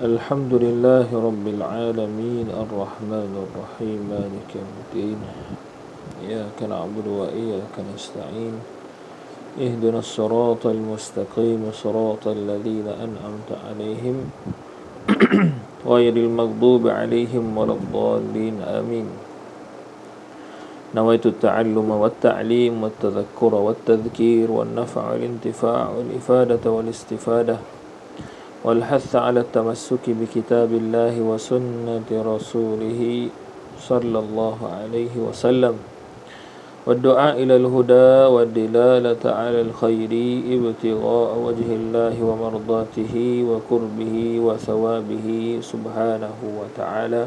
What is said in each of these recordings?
الحمد لله رب العالمين الرحمن الرحيم مالك يوم الدين إياك نعبد وإياك نستعين اهدنا الصراط المستقيم صراط الذين أنعمت عليهم غير المغضوب عليهم ولا الضالين آمين نويت التعلم والتعليم والتذكر والتذكير والنفع والانتفاع والإفادة والاستفادة والحث على التمسك بكتاب الله وسنة رسوله صلى الله عليه وسلم والدعاء إلى الهدى والدلالة على الخير ابتغاء وجه الله ومرضاته وقربه وثوابه سبحانه وتعالى.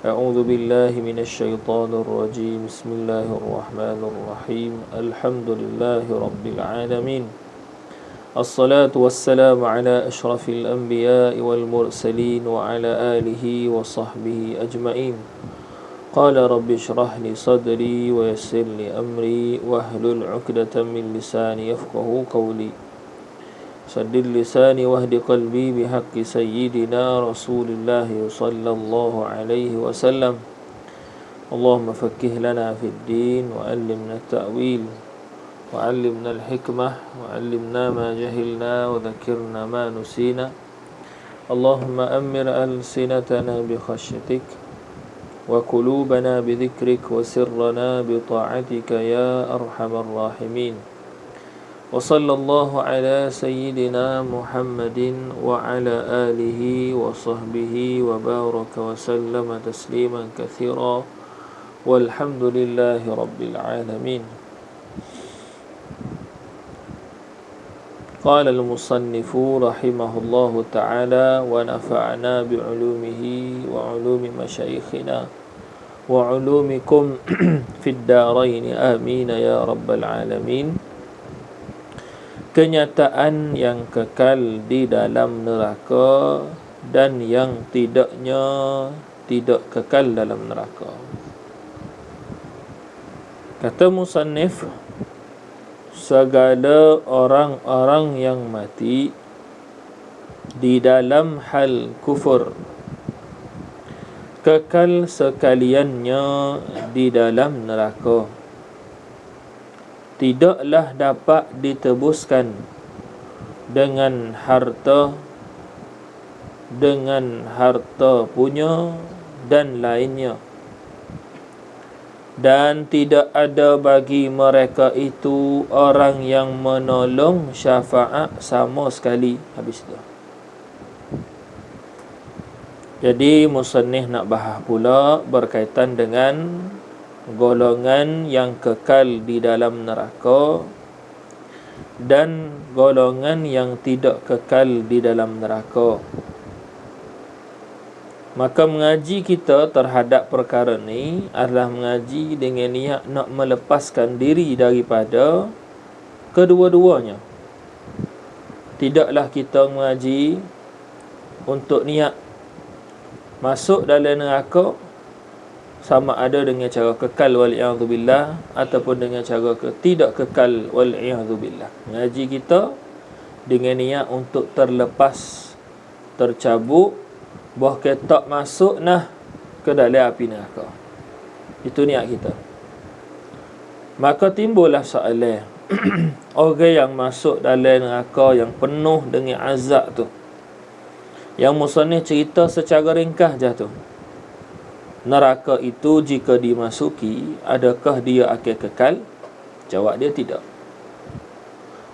أعوذ بالله من الشيطان الرجيم. بسم الله الرحمن الرحيم. الحمد لله رب العالمين. الصلاة والسلام على أشرف الأنبياء والمرسلين وعلى آله وصحبه أجمعين. قال رب اشرح لي صدري ويسر لي أمري واحلل عقدة من لساني يفقه قولي سدد لساني واهد قلبي بحق سيدنا رسول الله صلى الله عليه وسلم. اللهم فكه لنا في الدين وعلمنا التأويل وعلمنا الحكمة وعلمنا ما جهلنا وذكرنا ما نسينا. اللهم أمر ألسنتنا بخشيتك وقلوبنا بذكرك وسرنا بطاعتك يا أرحم الراحمين. وصلى الله على سيدنا محمد وعلى آله وصحبه وبارك وسلم تسليما كثيرا والحمد لله رب العالمين. قال المصنف رحمه الله تعالى ونفعنا بعلومه وعلوم مشايخنا وعلومكم في الدارين آمين يا رب العالمين. Kenyataan yang kekal di dalam neraka dan yang tidak kekal dalam neraka. Kata musannif, segala orang-orang yang mati di dalam hal kufur kekal sekaliannya di dalam neraka, tidaklah dapat ditebuskan dengan harta punya dan lainnya, dan tidak ada bagi mereka itu orang yang menolong syafaat sama sekali. Habis itu. Jadi musannif nak bahas pula berkaitan dengan golongan yang kekal di dalam neraka dan golongan yang tidak kekal di dalam neraka. Maka mengaji kita terhadap perkara ni adalah mengaji dengan niat nak melepaskan diri daripada kedua-duanya. Tidaklah kita mengaji untuk niat masuk dalam neraka sama ada dengan cara kekal wal-i'adzubillah ataupun dengan cara tidak kekal wal-i'adzubillah. Mengaji kita dengan niat untuk terlepas, tercabut, bahawa kita tak masuk ke dalam api neraka. Itu niat kita. Maka timbullah soalan orang yang masuk dalam neraka yang penuh dengan azab tu, yang musannif cerita secara ringkas je tu. Neraka itu jika dimasuki, adakah dia akan kekal? Jawab dia tidak.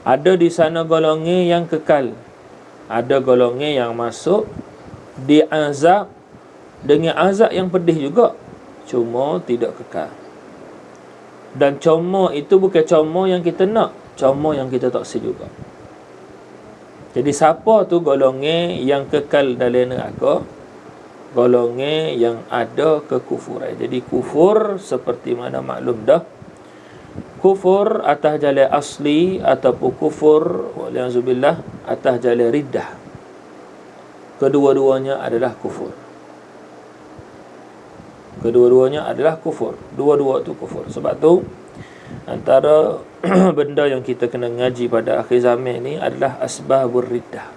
Ada di sana golongan yang kekal, ada golongan yang masuk diazab dengan azab yang pedih juga, cuma tidak kekal. Dan cuma itu bukan cuma yang kita nak, cuma yang kita tak setuju juga. Jadi siapa tu golongan yang kekal dalam neraka? Golongan yang ada kekufuran. Jadi kufur seperti mana maklum dah, kufur atas jalan asli ataupun kufur waliyazubillah atas jalan riddah, kedua-duanya adalah kufur. Kedua-duanya adalah kufur. Dua-dua tu kufur. Sebab tu antara benda yang kita kena ngaji pada akhir zaman ni adalah asbabur riddah.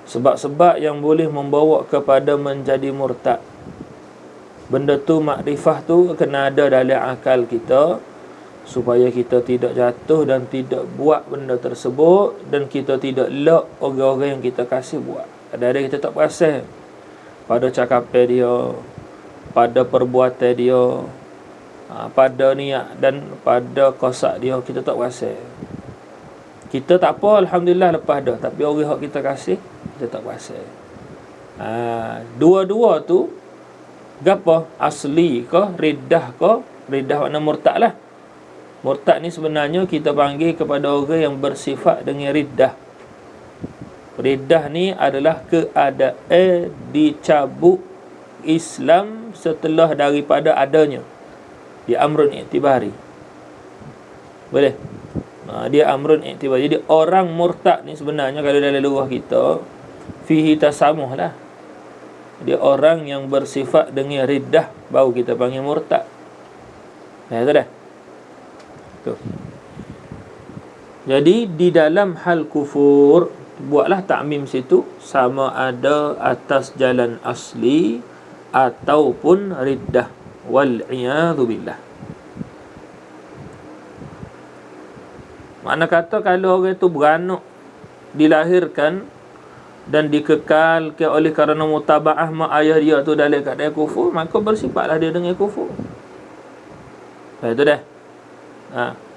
Sebab-sebab yang boleh membawa kepada menjadi murtad. Benda tu, makrifah tu kena ada dalam akal kita, supaya kita tidak jatuh dan tidak buat benda tersebut, dan kita tidak lak orang-orang yang kita kasih buat. Ada kita tak perasan pada cakapan dia, pada perbuatan dia, pada niat dan pada kosak dia, kita tak perasan. Kita tak apa, alhamdulillah lepas dah, tapi orang yang kita kasih, kita tak perasan. Dua-dua tu gapo? Asli ke, riddah ke? Riddah makna murtad lah. Murtad ni sebenarnya kita panggil kepada orang yang bersifat dengan riddah. Riddah ni adalah keadaan dicabut Islam setelah daripada adanya. Dia amrun i'tibari. Boleh? Dia amrun i'tibari. Jadi orang murtad ni sebenarnya kalau dalam lughah kita, fihi tasamuh lah. Dia orang yang bersifat dengan riddah, baru kita panggil murtad. Tu dah. Tu. Jadi di dalam hal kufur, buatlah ta'mim situ, sama ada atas jalan asli ataupun riddah. Wal'iyadhu billah. Makna kata kalau orang tu beranak, dilahirkan dan dikekalkan oleh kerana mutaba'ah mak ayah dia tu dalam keadaan kufur, maka bersifatlah dia dengan kufur. Itu dah.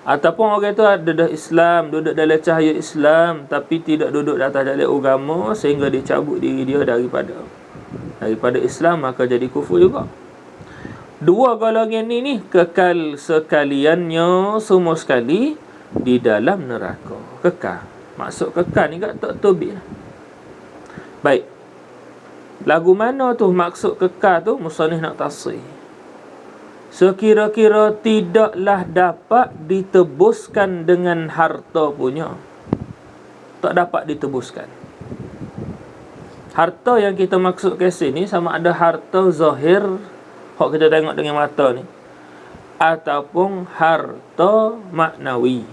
Ataupun orang tu ada dah Islam, duduk dalam cahaya Islam, tapi tidak duduk di atas jalan agama, sehingga dia cabut diri dia daripada Islam, maka jadi kufur juga. Dua golongan ni kekal sekaliannya semua sekali di dalam neraka. Kekal. Maksud kekal ni tak tobik lah. Baik. Lagu mana tu maksud kekal tu? Musannif nak tafsir. Sekira-kira tidaklah dapat ditebuskan dengan harta punya. Tak dapat ditebuskan. Harta yang kita maksud ke sini sama ada harta zahir, hak kita tengok dengan mata ni, ataupun harta maknawi.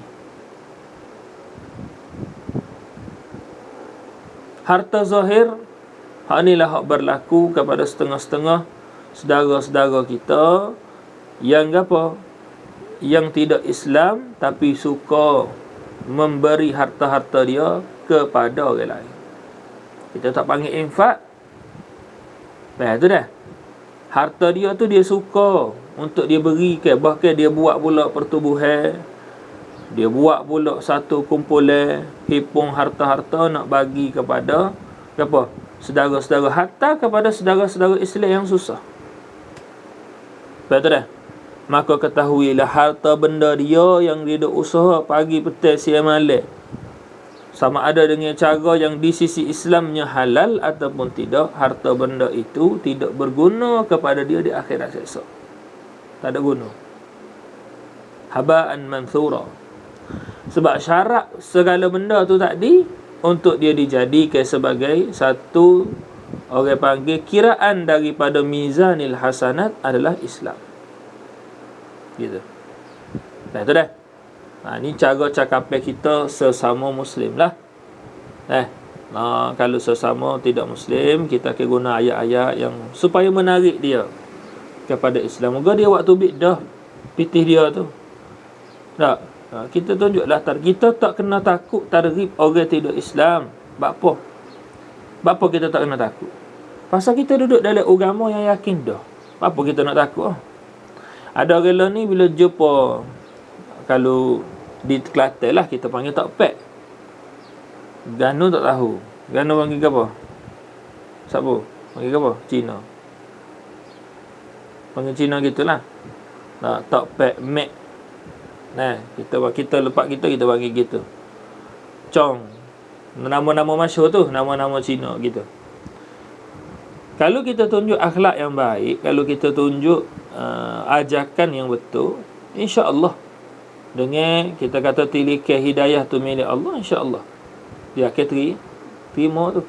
Harta zahir, hak inilah hak berlaku kepada setengah-setengah saudara-saudara kita yang apa? Yang tidak Islam tapi suka memberi harta-harta dia kepada orang lain. Kita tak panggil infak. Tu dah. Harta dia tu dia suka untuk dia berikan, bahkan dia buat pula pertubuhan, dia buat pula satu kumpulan hipung harta-harta nak bagi kepada apa? Saudara-saudara, hatta kepada saudara-saudara Islam yang susah. Betul dah? Maka ketahuilah harta benda dia yang dia duk usaha pagi petang siang malam, sama ada dengan cara yang di sisi Islamnya halal ataupun tidak, harta benda itu tidak berguna kepada dia di akhirat esok. Tak ada guna. Haba'an manthura. Sebab syarat segala benda tu tadi untuk dia dijadikan sebagai satu, orang panggil kiraan daripada mizanil hasanat adalah Islam. Gitu. Itu dah. Ni cara cakapan kita sesama Muslim lah. Kalau sesama tidak Muslim, kita akan guna ayat-ayat yang supaya menarik dia kepada Islam. Moga dia waktu bidah pitih dia tu. Tak. Kita tunjuklah kita tak kena takut targhib orang tidak Islam. Bapa kita tak kena takut? Pasal kita duduk dalam agama yang yakin dah. Apa kita nak takut? Ada orang lain ni bila jumpa, kalau di Kelantan lah kita panggil tak pek. Ganu tak tahu. Ganu panggil apa? Siapa? Panggil apa? Cina. Panggil Cina gitulah. Tak pek mek. Kita lepas kita panggil gitu. Chong. Nama-nama masyhur tu, nama-nama Cina gitu. Kalau kita tunjuk akhlak yang baik, kalau kita tunjuk ajakan yang betul, insya-Allah dengan kita kata tilikan hidayah tu milik Allah, insya-Allah dia akan terima tu.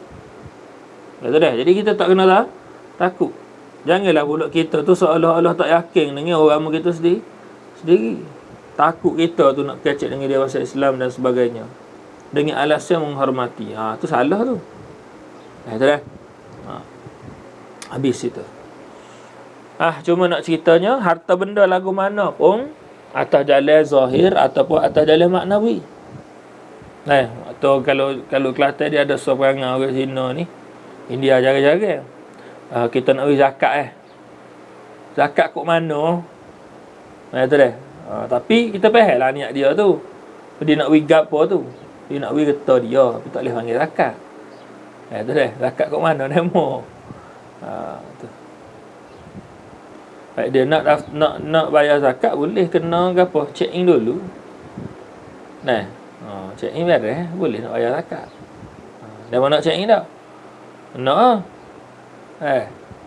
Betul dah. Jadi kita tak kena takut. Janganlah pula kita tu seolah-olah tak yakin dengan orang kita sendiri. Takut kita tu nak kecek dengan dia bahasa Islam dan sebagainya, dengan alasan menghormati. Tu salah tu. Itu dah. Ha. Habis itu. Cuma nak ceritanya, harta benda lagu mana pun atas jalan zahir ataupun atas jalan maknawi. Atau kalau Kelantan dia ada seperangai orang Cina ni, India jaga-jaga. Kita nak beri zakat zakat kok mana? Itu dah. Tapi kita faham lah niat dia tu. Dia nak beri apa tu? Dia nak beri getah dia, tapi tak boleh panggil zakat. Itu dah. Zakat kok mana nemo? Tu. Baik, dia nak bayar zakat boleh kena apa? Check in dulu. Check in beres, boleh nak bayar zakat. Dia mau nak check in tak? Nak.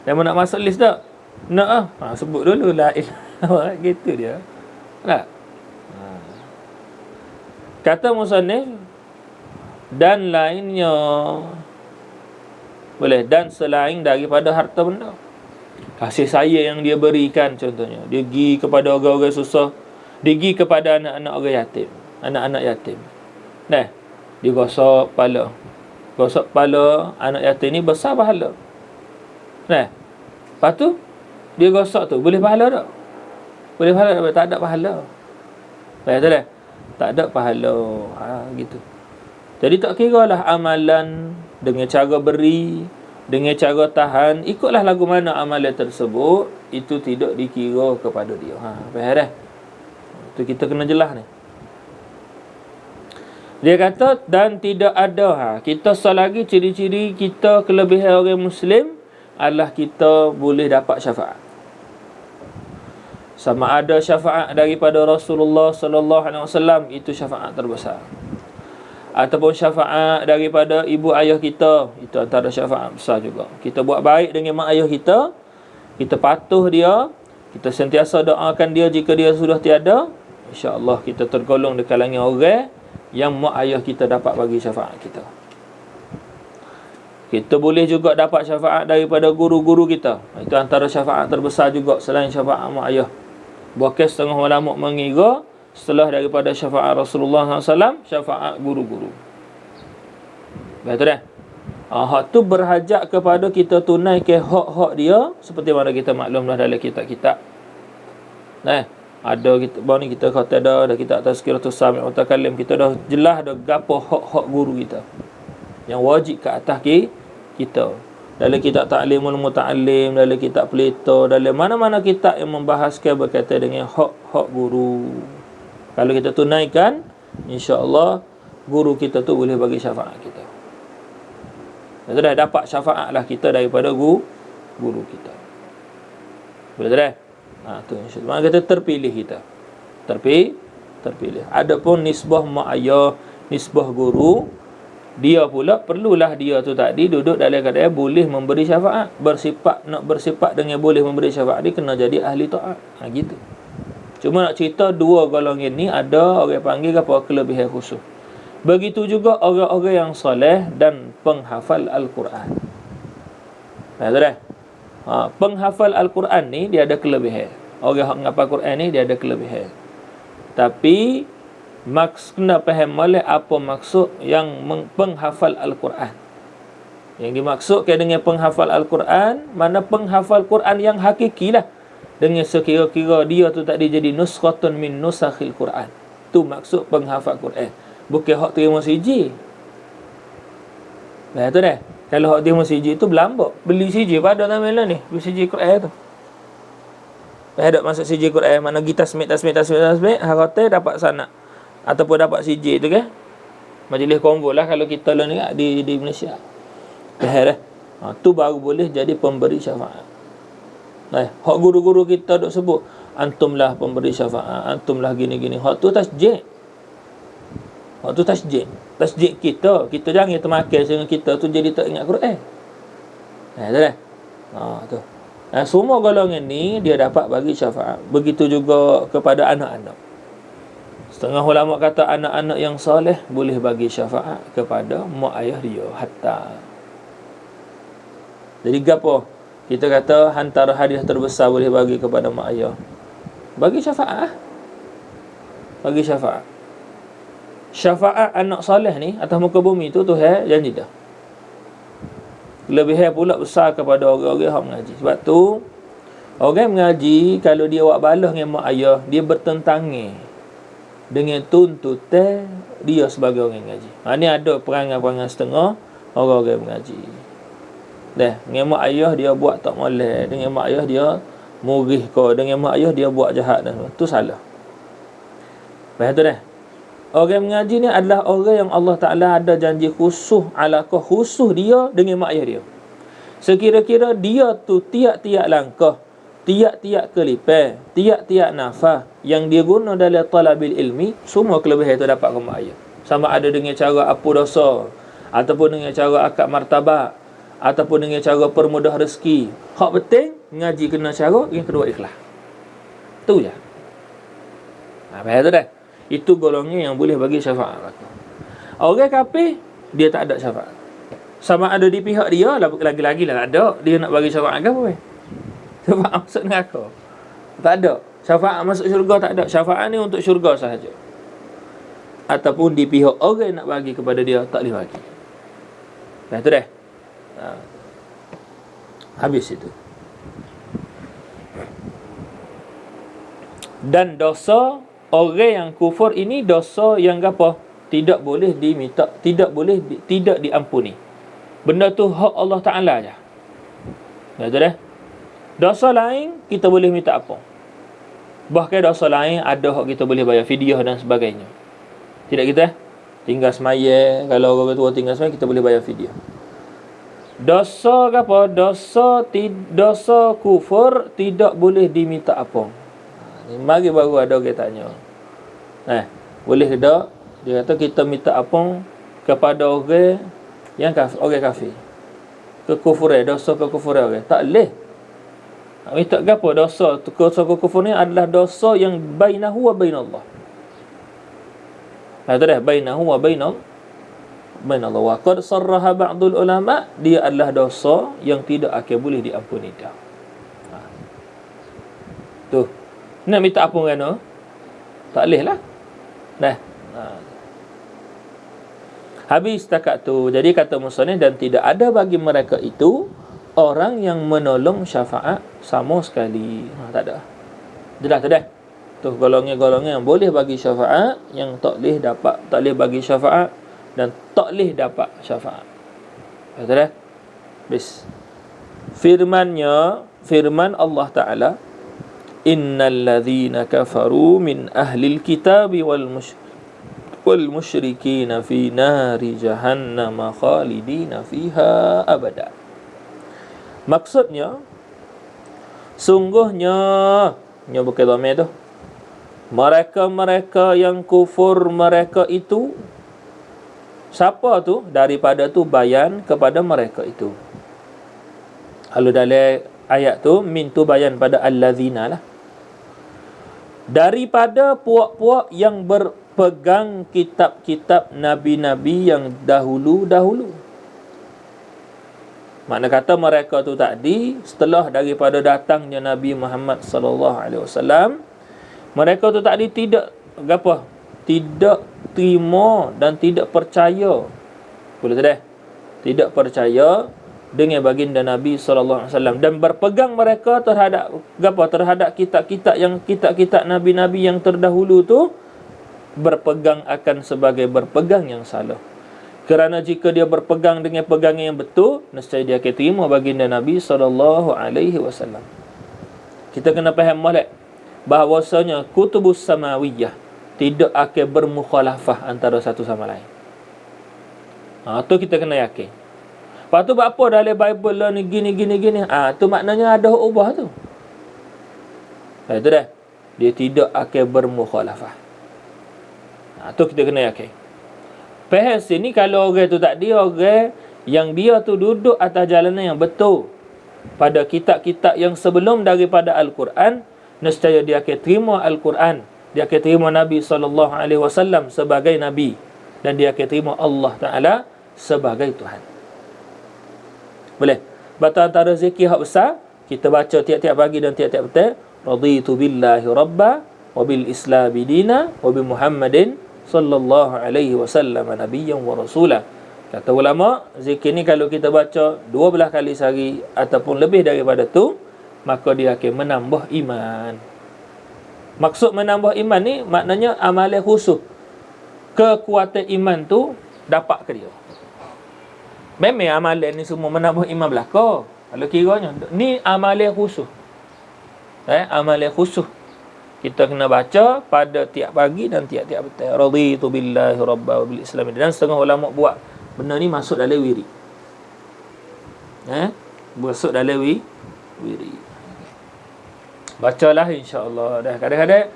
Dia mau nak masuk list tak? Nak. Sebut dulu la ilaha gitu dia. Tak? Kata musannif dan lainnya boleh, dan selain daripada harta benda. Kasih sayang yang dia berikan, contohnya dia pergi kepada orang-orang susah, dia pergi kepada anak-anak orang yatim, anak-anak yatim. Dia gosok kepala anak yatim ni, besar pahala. Lepas tu dia gosok tu, boleh pahala tak? Boleh pahala tak? Tak ada pahala. Betul tak? Tak ada pahala. Gitu. Jadi tak kira lah amalan dengan cara beri, dengan cara tahan, ikutlah lagu mana amalan tersebut, itu tidak dikira kepada dia. Faham dah? Itu kita kena jelas ni. Dia kata, dan tidak ada kita selagi ciri-ciri kita kelebihan orang Muslim adalah kita boleh dapat syafaat. Sama ada syafaat daripada Rasulullah sallallahu alaihi wasallam, itu syafaat terbesar, ataupun syafaat daripada ibu ayah kita, itu antara syafaat besar juga. Kita buat baik dengan mak ayah kita, kita patuh dia, kita sentiasa doakan dia jika dia sudah tiada, insya-Allah kita tergolong di kalangan orang yang mak ayah kita dapat bagi syafaat kita. Kita boleh juga dapat syafaat daripada guru-guru kita. Itu antara syafaat terbesar juga selain syafaat mak ayah. Bahkan setengah ulama mengira setelah daripada syafaat Rasulullah SAW, syafaat guru-guru. Betul tak? Hak tu berhajat kepada kita tunaikan hak-hak dia, seperti mana kita maklumlah dalam kitab-kitab. Ada kita baru ni kita kata dah kita tazkiratus sami' wa mutakallim, kita dah jelas dah gapo hak-hak guru kita yang wajib ke atas kita. Dalam kitab Ta'limul Muta'allim, dalam kitab Plato, dalam mana-mana kitab yang membahaskan berkaitan dengan hak-hak guru. Kalau kita tunaikan, insya-Allah guru kita tu boleh bagi syafaat kita. Kita dah dapat syafaat lah kita daripada guru kita. Boleh tak? Tu insya-Allah kita terpilih kita. Terpilih. Adapun nisbah mak ayah, nisbah guru, dia pula perlulah dia tu tadi duduk dalam keadaan boleh memberi syafaat, nak bersifat dengan boleh memberi syafaat, dia kena jadi ahli taat. Gitu. Cuma nak cerita dua golongan ni ada orang panggil apa kelebihan khusus. Begitu juga orang-orang yang soleh dan penghafal Al-Quran. Betul tak? Penghafal Al-Quran ni dia ada kelebihan. Orang yang menghafal Quran ni dia ada kelebihan. Tapi kena faham oleh apa maksud yang penghafal Al-Quran. Yang dimaksudkan dengan penghafal Al-Quran, mana penghafal Quran yang hakiki lah, dengan sekira-kira dia tu tak jadi nuskhatun min nusakhil Quran. Tu maksud penghafal Quran. Bukan hak terima siji. Betul dah. Kalau hak terima siji tu berlambak, beli siji pada nama ni, beli siji Quran tu. Ada masuk siji Quran, mana kita tasmid, harata dapat sana ataupun dapat siji tu kan. Majlis konvo lah kalau kita lah ni di Malaysia. Faham dah? Tu baru boleh jadi pemberi syafaat. Hak guru-guru kita duk sebut, antumlah pemberi syafaat, antumlah gini-gini. Hak tu tasjid. Tasjid kita jangan termakan sehingga kita tu jadi tak ingat Quran. Betul dah? Tu. Semua golongan ni dia dapat bagi syafaat. Begitu juga kepada anak-anak. Setengah ulama kata anak-anak yang soleh boleh bagi syafaat kepada mak ayah dia hatta. Jadi gapo? Kita kata antara hadiah terbesar boleh bagi kepada mak ayah. Bagi syafaat. Bagi syafaat. Syafaat anak soleh ni atas muka bumi tu Tuhan janji dah. Kelebihan pula besar kepada orang-orang yang mengaji. Sebab tu orang mengaji, kalau dia buat balas dengan mak ayah, dia bertentangan dengan tuntutan dia sebagai orang mengaji. Ni ada perangai-perangai setengah orang-orang mengaji. Dengan mak ayah dia buat tak molek, dengan mak ayah dia murih kau, dengan mak ayah dia buat jahat dan tu salah. Faham tu dah? Orang mengaji ni adalah orang yang Allah Ta'ala ada janji khusus, alaqah khusus dia dengan mak ayah dia. Sekira-kira dia tu tiap-tiap langkah, tiap-tiap kelipan, tiap-tiap nafas yang dia guna dalam talabil ilmi, semua kelebihan itu dapat ke mak ayah. Sama ada dengan cara apa dosa, ataupun dengan cara akad martabat, ataupun dengan cara permudah rezeki. Hak penting, ngaji kena cara, yang kedua ikhlas. Tu je. Faham tu dah? Itu golongan yang boleh bagi syafaat. Orang kafir, dia tak ada syafaat. Sama ada di pihak dia, lagi-lagi lah ada. Dia nak bagi syafaat ke apa? Syafaat masuk neraka. Tak ada. Syafaat masuk syurga tak ada. Syafaat ni untuk syurga sahaja. Ataupun di pihak orang yang nak bagi kepada dia, tak boleh bagi. Dah tu dah. Habis itu. Dan dosa orang yang kufur ini dosa yang apa? Tidak boleh diminta, tidak diampuni. Benda tu hak Allah Ta'ala aja. Dah tu dah. Dosa lain kita boleh minta apa? Bahkan dosa lain ada hak kita boleh bayar fidyah dan sebagainya. Tidak kita? Tinggal semaya, kalau orang tua tinggal semaya kita boleh bayar fidyah. Dosa apa? Dosa kufur tidak boleh diminta apa? Mari baru ada orang tanya. Boleh ke tak? Dia kata kita minta apa kepada orang yang kafir, orang kafir. Kekufuran, dosa kekufuran orang. Tak boleh. Minta apa dosa? Dosa kekufur ni adalah dosa yang bainahu wa bainallah. Itu dah bainahu wa bainallah. Wa qad sarraha ba'dul ulama, dia adalah dosa yang tidak akan boleh diampuni dah. Tu. Nak minta apa kan? Tak boleh lah. Habis setakat tu. Jadi kata musannif, dan tidak ada bagi mereka itu orang yang menolong syafaat sama sekali. Tak ada. Jelas tu dah. Tu golongan-golongan yang boleh bagi syafaat, yang tak boleh dapat, tak boleh bagi syafaat, dan tak boleh dapat syafaat. Betul dah? Bis. Firman Allah Ta'ala, innal ladzina kafaru min ahlil kitabi wal musyrikina fi nari jahannam khalidina fiha abada. Maksudnya, sungguhnya, nya bukan dhamir tu, mereka yang kufur mereka itu, siapa tu? Daripada tu bayan kepada mereka itu. Kalau dalam ayat tu, min tu bayan pada allazina lah. Daripada puak-puak yang berpegang kitab-kitab nabi-nabi yang dahulu-dahulu. Makna kata mereka tu tadi, setelah daripada datangnya Nabi Muhammad sallallahu alaihi wasallam, mereka tu tadi tidak terima dan tidak percaya. Boleh tak? Tidak percaya dengan baginda Nabi sallallahu alaihi wasallam, dan berpegang mereka terhadap kitab-kitab nabi-nabi yang terdahulu tu, berpegang akan sebagai berpegang yang salah. Kerana jika dia berpegang dengan pegangan yang betul, nescaya dia akan terima baginda Nabi sallallahu alaihi wasallam. Kita kena faham molek bahawasanya kutubus samawiyah tidak akan bermukhalafah antara satu sama lain. Tu kita kena yakin. Lepas tu apa dalam Bible lah ni gini. Tu maknanya ada ubah tu. Itu dah. Dia tidak akan bermukhalafah. Tu kita kena yakin. Faham sini kalau orang tu tak dia orang yang dia tu duduk atas jalanan yang betul pada kitab-kitab yang sebelum daripada Al-Quran, nescaya dia akan terima Al-Quran, dia akan terima Nabi SAW sebagai Nabi, dan dia akan terima Allah Ta'ala sebagai Tuhan. Boleh? Batu antara zikir hak besar, kita baca tiap-tiap pagi dan tiap-tiap petang, raditu billahi rabba wa bil islami dina wa bi Muhammadin sallallahu alaihi wasallam nabiyyan wa rasulah. Kata ulama, zikir ni kalau kita baca 12 kali sehari ataupun lebih daripada tu, maka dia akan menambah iman. Maksud menambah iman ni maknanya amalan khusus. Kekuatan iman tu dapat ke dia. Memang amalan ni semua menambah iman belaka. Kalau kiranya ni amalan khusus. Amalan khusus. Kita kena baca pada tiap pagi dan tiap-tiap petang. Raditu billahi rabba wa bil Islam. Dan setengah ulama buat benda ni masuk dalam wirid. Masuk dalam wirid. Bacalah insya-Allah. Dah kadang-kadang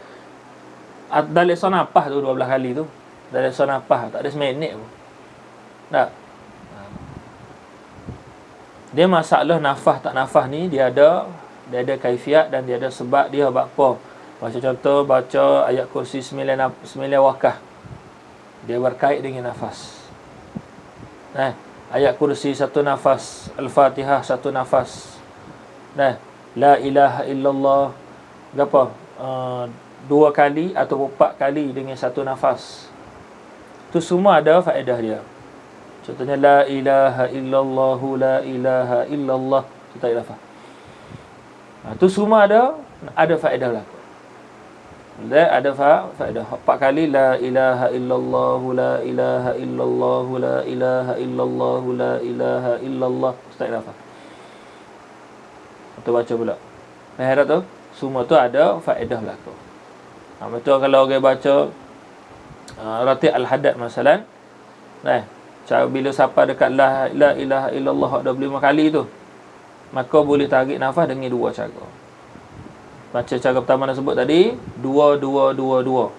dalam sonapah tu 12 kali tu. Dalam sonapah tak ada seminit pun. Tak. Dia masalah nafas tak nafas ni dia ada kaifiat dan dia ada sebab dia buat apa. Baca ayat kursi 9 wakah. Dia berkait dengan nafas. Ayat kursi satu nafas, Al-Fatihah satu nafas. La ilaha illallah berapa? 2 kali atau 4 kali dengan satu nafas. Tu semua ada faedah dia. Contohnya la ilaha illallah, la ilaha illallah. Kita tak lafaz. Tu semua ada faedah lah. Ada faedah. 4 kali la ilaha illallah, la ilaha illallah, la ilaha illallah, la ilaha illallah. Tak lafaz. Kita baca pula. Faham tu? Semua tu ada faedah belaka. Betul kalau orang baca Ratib Al-Haddad masalan. Cara bila siapa dekat la ilaha illallah 25 kali tu, maka boleh tarik nafas dengan 2 cara. Macam cara pertama nak sebut tadi, 2-2-2-2.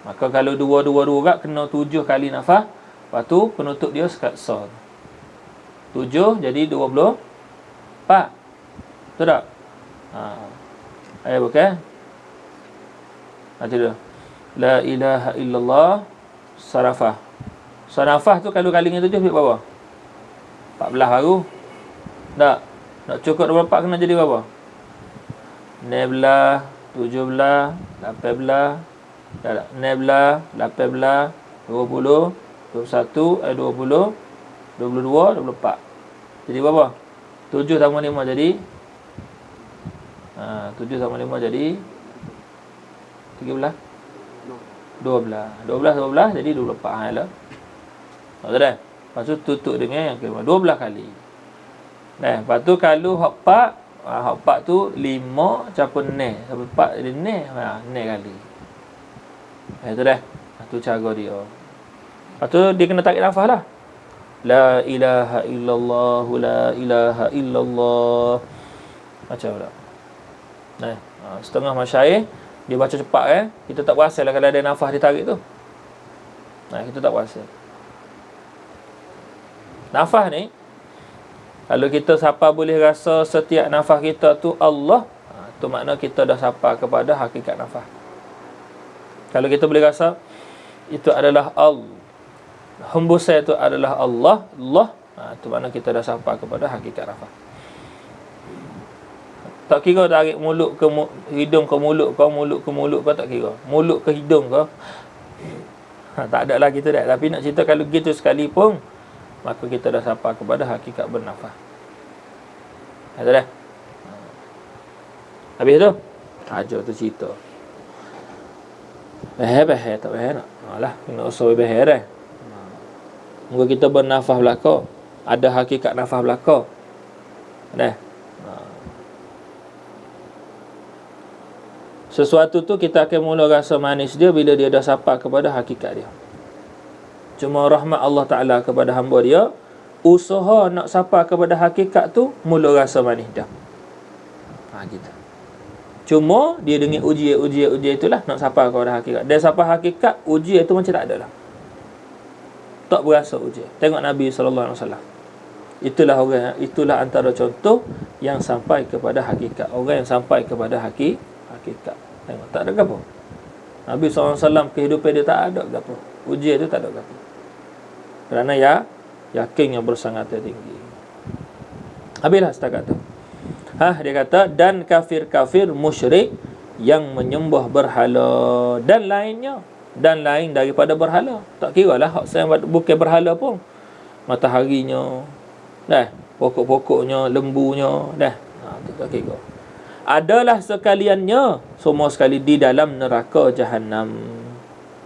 Maka kalau 2-2-2 kat kena 7 kali nafas, lepas tu penutup dia sekat sa. 7 jadi 24. Betul tak? Ayat bukan? Nanti dah. La ilaha illallah sarafah. Sarafah tu kalau kali dengan 7 berapa? 14 baru. Tak. Nak cukup 24 kena jadi berapa? 16, 17, 18, 16, 18, 20, 21, 20, 22, 24. Jadi berapa? 7 tambah 5 jadi 7 tambah 5 jadi 13, 12 jadi 24. Lah. Tak ada. Lepas tu tutup dengan yang kelima 12 kali. Lepas tu kalau hak 4 tu 5 campur 6 sampai 4 jadi 6 kali. Itu dah. Tu cara dia. Lepas tu dia kena tarik nafas lah. La ilaha illallah, la ilaha illallah. Macam tu. Setengah masyair dia baca cepat kita tak perasan lah kalau ada nafas ditarik tu. Kita tak perasan. Nafas ni kalau kita siapa boleh rasa setiap nafas kita tu Allah, tu makna kita dah siapa kepada hakikat nafas. Kalau kita boleh rasa itu adalah Allah, hembusan itu adalah Allah, tu makna kita dah siapa kepada hakikat nafas. Tak kira tarik mulut ke hidung ke mulut ke, mulut ke mulut ke, tak kira. Mulut ke hidung ke. Tak ada lah kita dah. Tapi nak cerita kalau gitu sekali pun, maka kita dah sampai kepada hakikat bernafas. Ada dah. Habis tu? Ajar tu cerita. Bahaya tak bahaya nak. Alah, kena usah bahaya dah. Moga kita bernafas belaka. Ada hakikat nafas belaka. Dah. Sesuatu tu kita akan mula rasa manis dia bila dia dah sampai kepada hakikat dia. Cuma rahmat Allah Ta'ala kepada hamba dia, usaha nak sampai kepada hakikat tu mula rasa manis dah. Gitu. Cuma dia dengan ujian itulah nak sampai kepada hakikat. Dan sampai hakikat, ujian itu macam tak ada lah. Tak berasa ujian. Tengok Nabi SAW. Itulah antara contoh yang sampai kepada hakikat. Orang yang sampai kepada hakikat. Tengok, tak ada apa. Nabi SAW kehidupan dia tak ada apa. Ujian tu tak ada apa. Kerana yakin yang bersangat tinggi. Habislah setakat tu. Dia kata dan kafir-kafir musyrik yang menyembah berhala dan lainnya. Dan lain daripada berhala. Tak kira lah bukan berhala pun. mataharinya, dah, pokok-pokoknya, lembunya, dah. Tu tak kira. Adalah sekaliannya semua sekali di dalam neraka jahanam.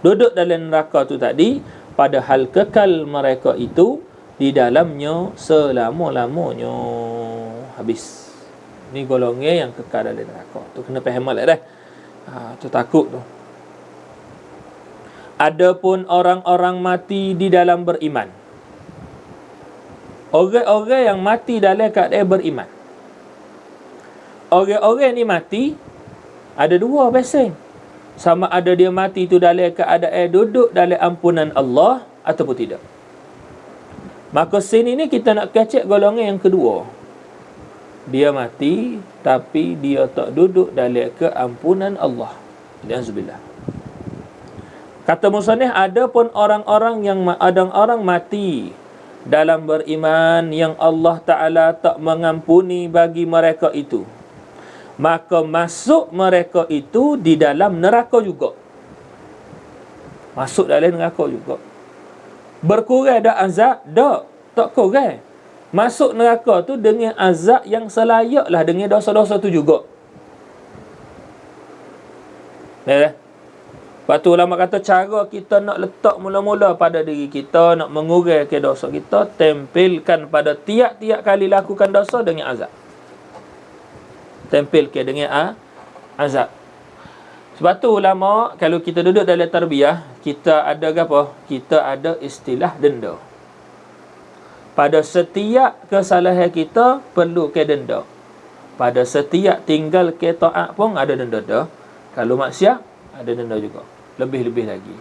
Duduk dalam neraka tu tadi, padahal kekal mereka itu di dalamnya selama-lamanya. Habis. Ni golongan yang kekal dalam neraka. Tu kena faham lah dah. Tu takut tu. Adapun orang-orang mati di dalam beriman. Orang-orang yang mati dalam keadaan beriman. Orang-orang ni mati ada dua pasal. Sama ada dia mati tu dalam keadaan duduk dalam ampunan Allah ataupun tidak. Maka sini ni kita nak kacak golongan yang kedua. Dia mati tapi dia tak duduk dalam keampunan Allah. Alhamdulillah. Kata musannif, ada pun orang-orang yang orang mati dalam beriman yang Allah Ta'ala tak mengampuni bagi mereka itu. Maka masuk mereka itu di dalam neraka juga. Masuk dalam neraka juga. Berkurang dah azab? Tak kurang. Masuk neraka tu dengan azab yang selayaklah dengan dosa-dosa tu juga. Ya. Lepas tu ulama kata cara kita nak letak mula-mula pada diri kita, nak mengurangkan dosa kita, tempelkan pada tiap-tiap kali lakukan dosa dengan azab. Tempelkan dengan azab. Sebab tu ulama, kalau kita duduk dalam tarbiyah, kita ada apa? Kita ada istilah denda. Pada setiap kesalahan kita perlu ke denda. Pada setiap tinggal ke taat pun ada denda dah. Kalau maksiat ada denda juga. Lebih-lebih lagi.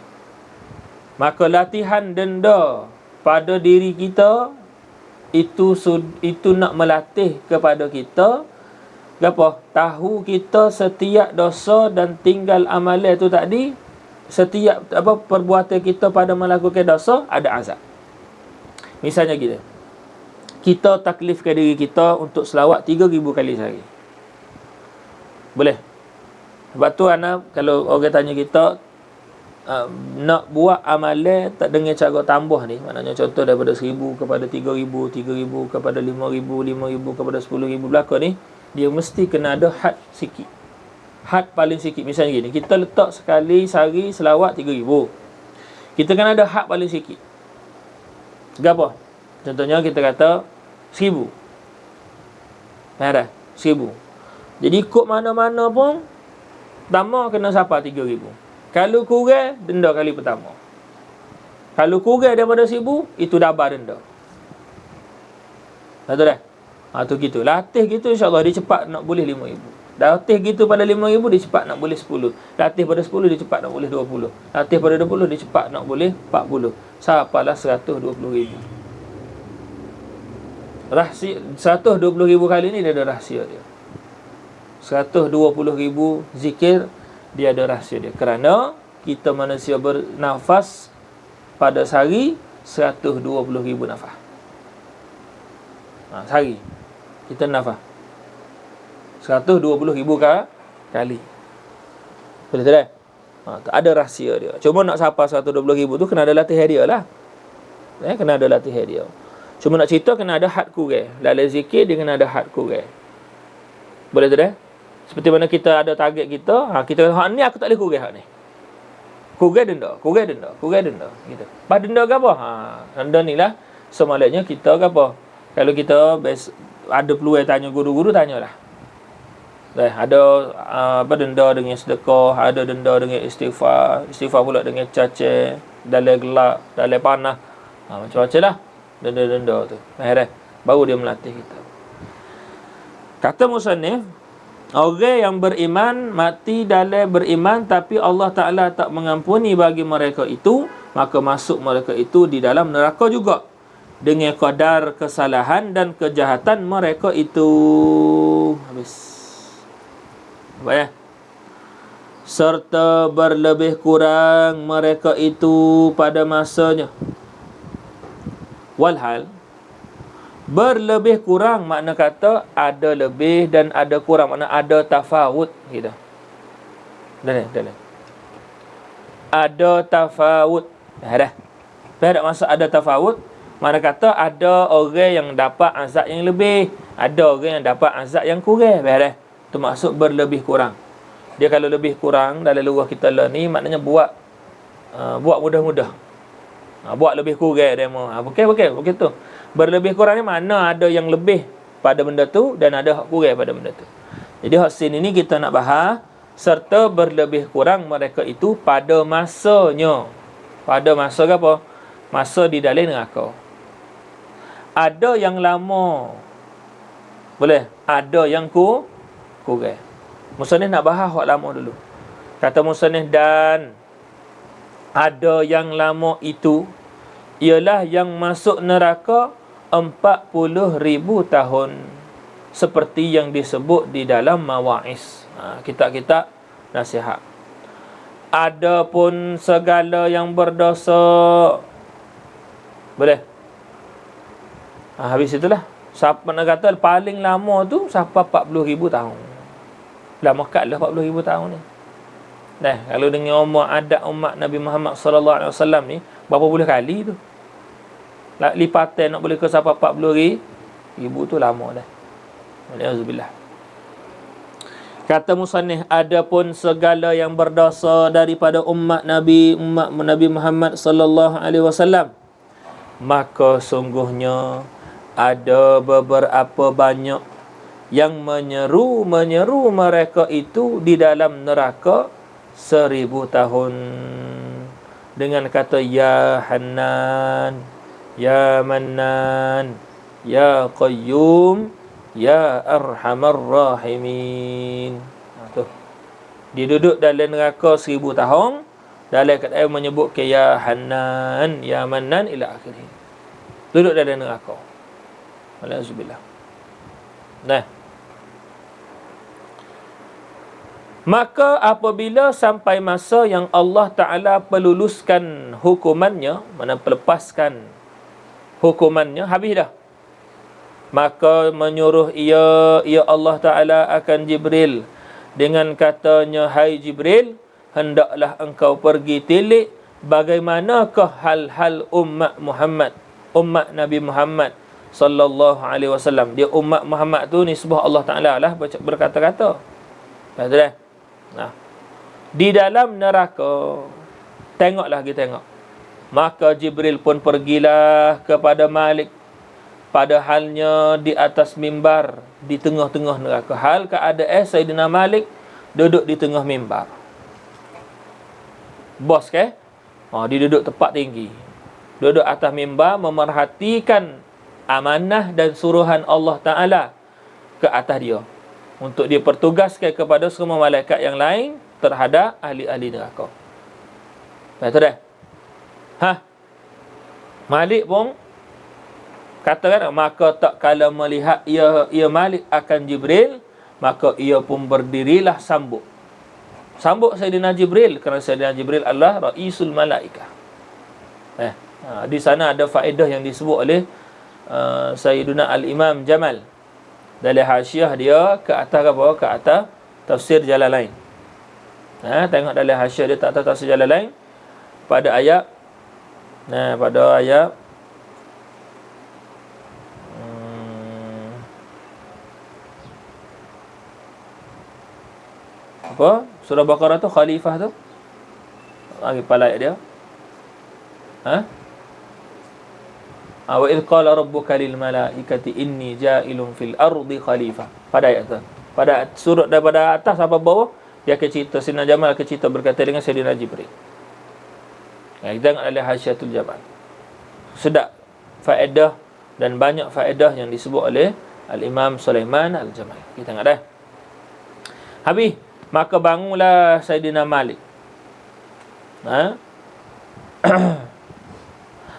Maka latihan denda pada diri kita itu nak melatih kepada kita apa? Tahu kita setiap dosa dan tinggal amalan itu tadi, setiap perbuatan kita pada melakukan dosa ada azab. Misalnya gini. Kita taklifkan diri kita untuk selawat 3,000 kali sehari. Boleh? Sebab tu kalau orang tanya kita nak buat amalan tak dengan cara tambah ni, maknanya contoh daripada 1,000 kepada 3,000, 3,000 kepada 5,000, 5,000 kepada 10,000 belaka ni, dia mesti kena ada had sikit. Had paling sikit. Misalnya gini, kita letak sekali sehari selawat 3,000. Kita kena ada had paling sikit. Berapa? Contohnya kita kata 1,000. Dah 1,000. Jadi ikut mana-mana pun pertama kena sapa 3,000. Kalau kurang, denda kali pertama. Kalau kurang daripada 1,000, itu double denda. Betul dah? Tu gitu. Latih gitu, insyaAllah dia cepat nak boleh 5,000. Latih gitu pada 5,000, dia cepat nak boleh 10. Latih pada 10, dia cepat nak boleh 20. Latih pada 20, dia cepat nak boleh 40. Sapalah 120,000. Rahsia 120,000 kali ni dia ada rahsia dia. 120,000 zikir, dia ada rahsia dia. Kerana kita manusia bernafas pada sehari 120,000 nafas. Sehari kita nafas 120,000 kali. Boleh tak? Ada rahsia dia. Cuma nak sapa 120,000 tu kena ada latihan dia lah. Kena ada latihan dia. Cuma nak cerita kena ada had kurang. Dalam zikir dia kena ada had kurang. Boleh tak? Seperti mana kita ada target kita, kita hak ni aku tak boleh kurang hak ni. Kurang denda. Gitu. Pas denda ke apa? Denda ni lah semalatnya kita ke apa? Kalau kita ada peluang tanya guru-guru, tanyalah. Ada denda dengan sedekah, ada denda dengan istighfar pula dengan cacat, dalam gelap, dalam panah. Macam-macam lah denda-denda tu. Baru dia melatih kita. Kata musannif, orang yang beriman mati dalam beriman tapi Allah Ta'ala tak mengampuni bagi mereka itu, maka masuk mereka itu di dalam neraka juga dengan kadar kesalahan dan kejahatan mereka itu. Habis. Apa ya? Serta berlebih kurang mereka itu pada masanya. Walhal berlebih kurang makna kata ada lebih dan ada kurang, makna ada tafawut gitu. Dah. Ada tafawut. Dah. Tak masa ada tafawut, Mana kata ada orang yang dapat azab yang lebih, ada orang yang dapat azab yang kurang. Beres. Itu maksud berlebih kurang. Dia kalau lebih kurang dalam luar kita lah ni, maknanya buat mudah-mudah. Buat lebih kurang demo. Bukan tu. Berlebih kurang ni mana ada yang lebih pada benda tu dan ada hak kurang pada benda tu. Jadi hak sin ini kita nak bahas serta berlebih kurang mereka itu pada masanya. Pada masa ke apa? Masa di dalam neraka. Ada yang lama. Boleh? Ada yang kurang. Musannif nak bahas hak lama dulu. Kata musannif, dan ada yang lama itu ialah yang masuk neraka 40,000 tahun, seperti yang disebut di dalam Mawa'iz, kitab-kitab nasihat. Adapun segala yang berdosa, boleh. Habis itulah. Siapa nak kata paling lama tu sampai 40,000 tahun. Lama kat lah 40,000 tahun ni. Nah, kalau dengan adat umat Nabi Muhammad sallallahu alaihi wasallam ni, berapa puluh kali tu? Lipatan nak boleh ke sampai 40,000 tu lama dah. Alhamdulillah. Kata musannif, adapun segala yang berdosa daripada umat Nabi Muhammad sallallahu alaihi wasallam, maka sungguhnya ada beberapa banyak yang menyeru mereka itu di dalam neraka 1000 tahun dengan kata ya Hannan, ya Mannan, ya Qayyum, ya Arhamar Rahimin. Tu. Dia duduk dalam neraka 1000 tahun. Dalam kata menyebut ke ya Hannan, ya Mannan ila akhirih. Duduk dalam neraka. Alhamdulillah. Nah. Maka apabila sampai masa yang Allah Ta'ala peluluskan hukumannya, mana pelepaskan hukumannya, habis dah. Maka menyuruh ia Allah Ta'ala akan Jibril dengan katanya, hai Jibril, hendaklah engkau pergi tilik bagaimanakah hal-hal umat Nabi Muhammad sallallahu alaihi wasallam. Dia umat Muhammad tu nisbah Allah Ta'ala lah berkata-kata. Betul dah? Nah. Di dalam neraka, tengoklah kita tengok. Maka Jibril pun pergilah kepada Malik, padahalnya di atas mimbar di tengah-tengah neraka. Hal keadaan Sayyidina Malik duduk di tengah mimbar. Bos ke? Dia duduk tempat tinggi. Duduk atas mimbar memerhatikan amanah dan suruhan Allah Ta'ala ke atas dia, untuk dia pertugaskan kepada semua malaikat yang lain terhadap ahli-ahli neraka. Betul dah? Malik pun katakan, maka tak kala melihat ia Malik akan Jibril, maka ia pun berdirilah sambut Sayyidina Jibril, kerana Sayyidina Jibril adalah Raisul Malaikah. Di sana ada faedah yang disebut oleh Sayyiduna Al-Imam Jamal dalam hasyiah dia ke atas apa? Ke atas tafsir Jalalain. Tengok dalam hasyiah dia, tak atas tafsir Jalalain pada ayat apa? Surah Baqarah tu khalifah tu. Lagi kepala ayat dia. Wa idh qala rabbuka lil malaikati inni ja'ilun fil ardi khalifah. Pada ayat tu. Pada surah daripada atas sampai bawah, dia akan cerita, Sayyidina Jamal akan cerita berkata dengan Sayyidina Jibril. Kita tengok dalam Hasyiatul Jamal. Sedap faedah dan banyak faedah yang disebut oleh Al-Imam Sulaiman Al-Jamal. Kita tengok dah. Habis, maka bangunlah Sayyidina Malik.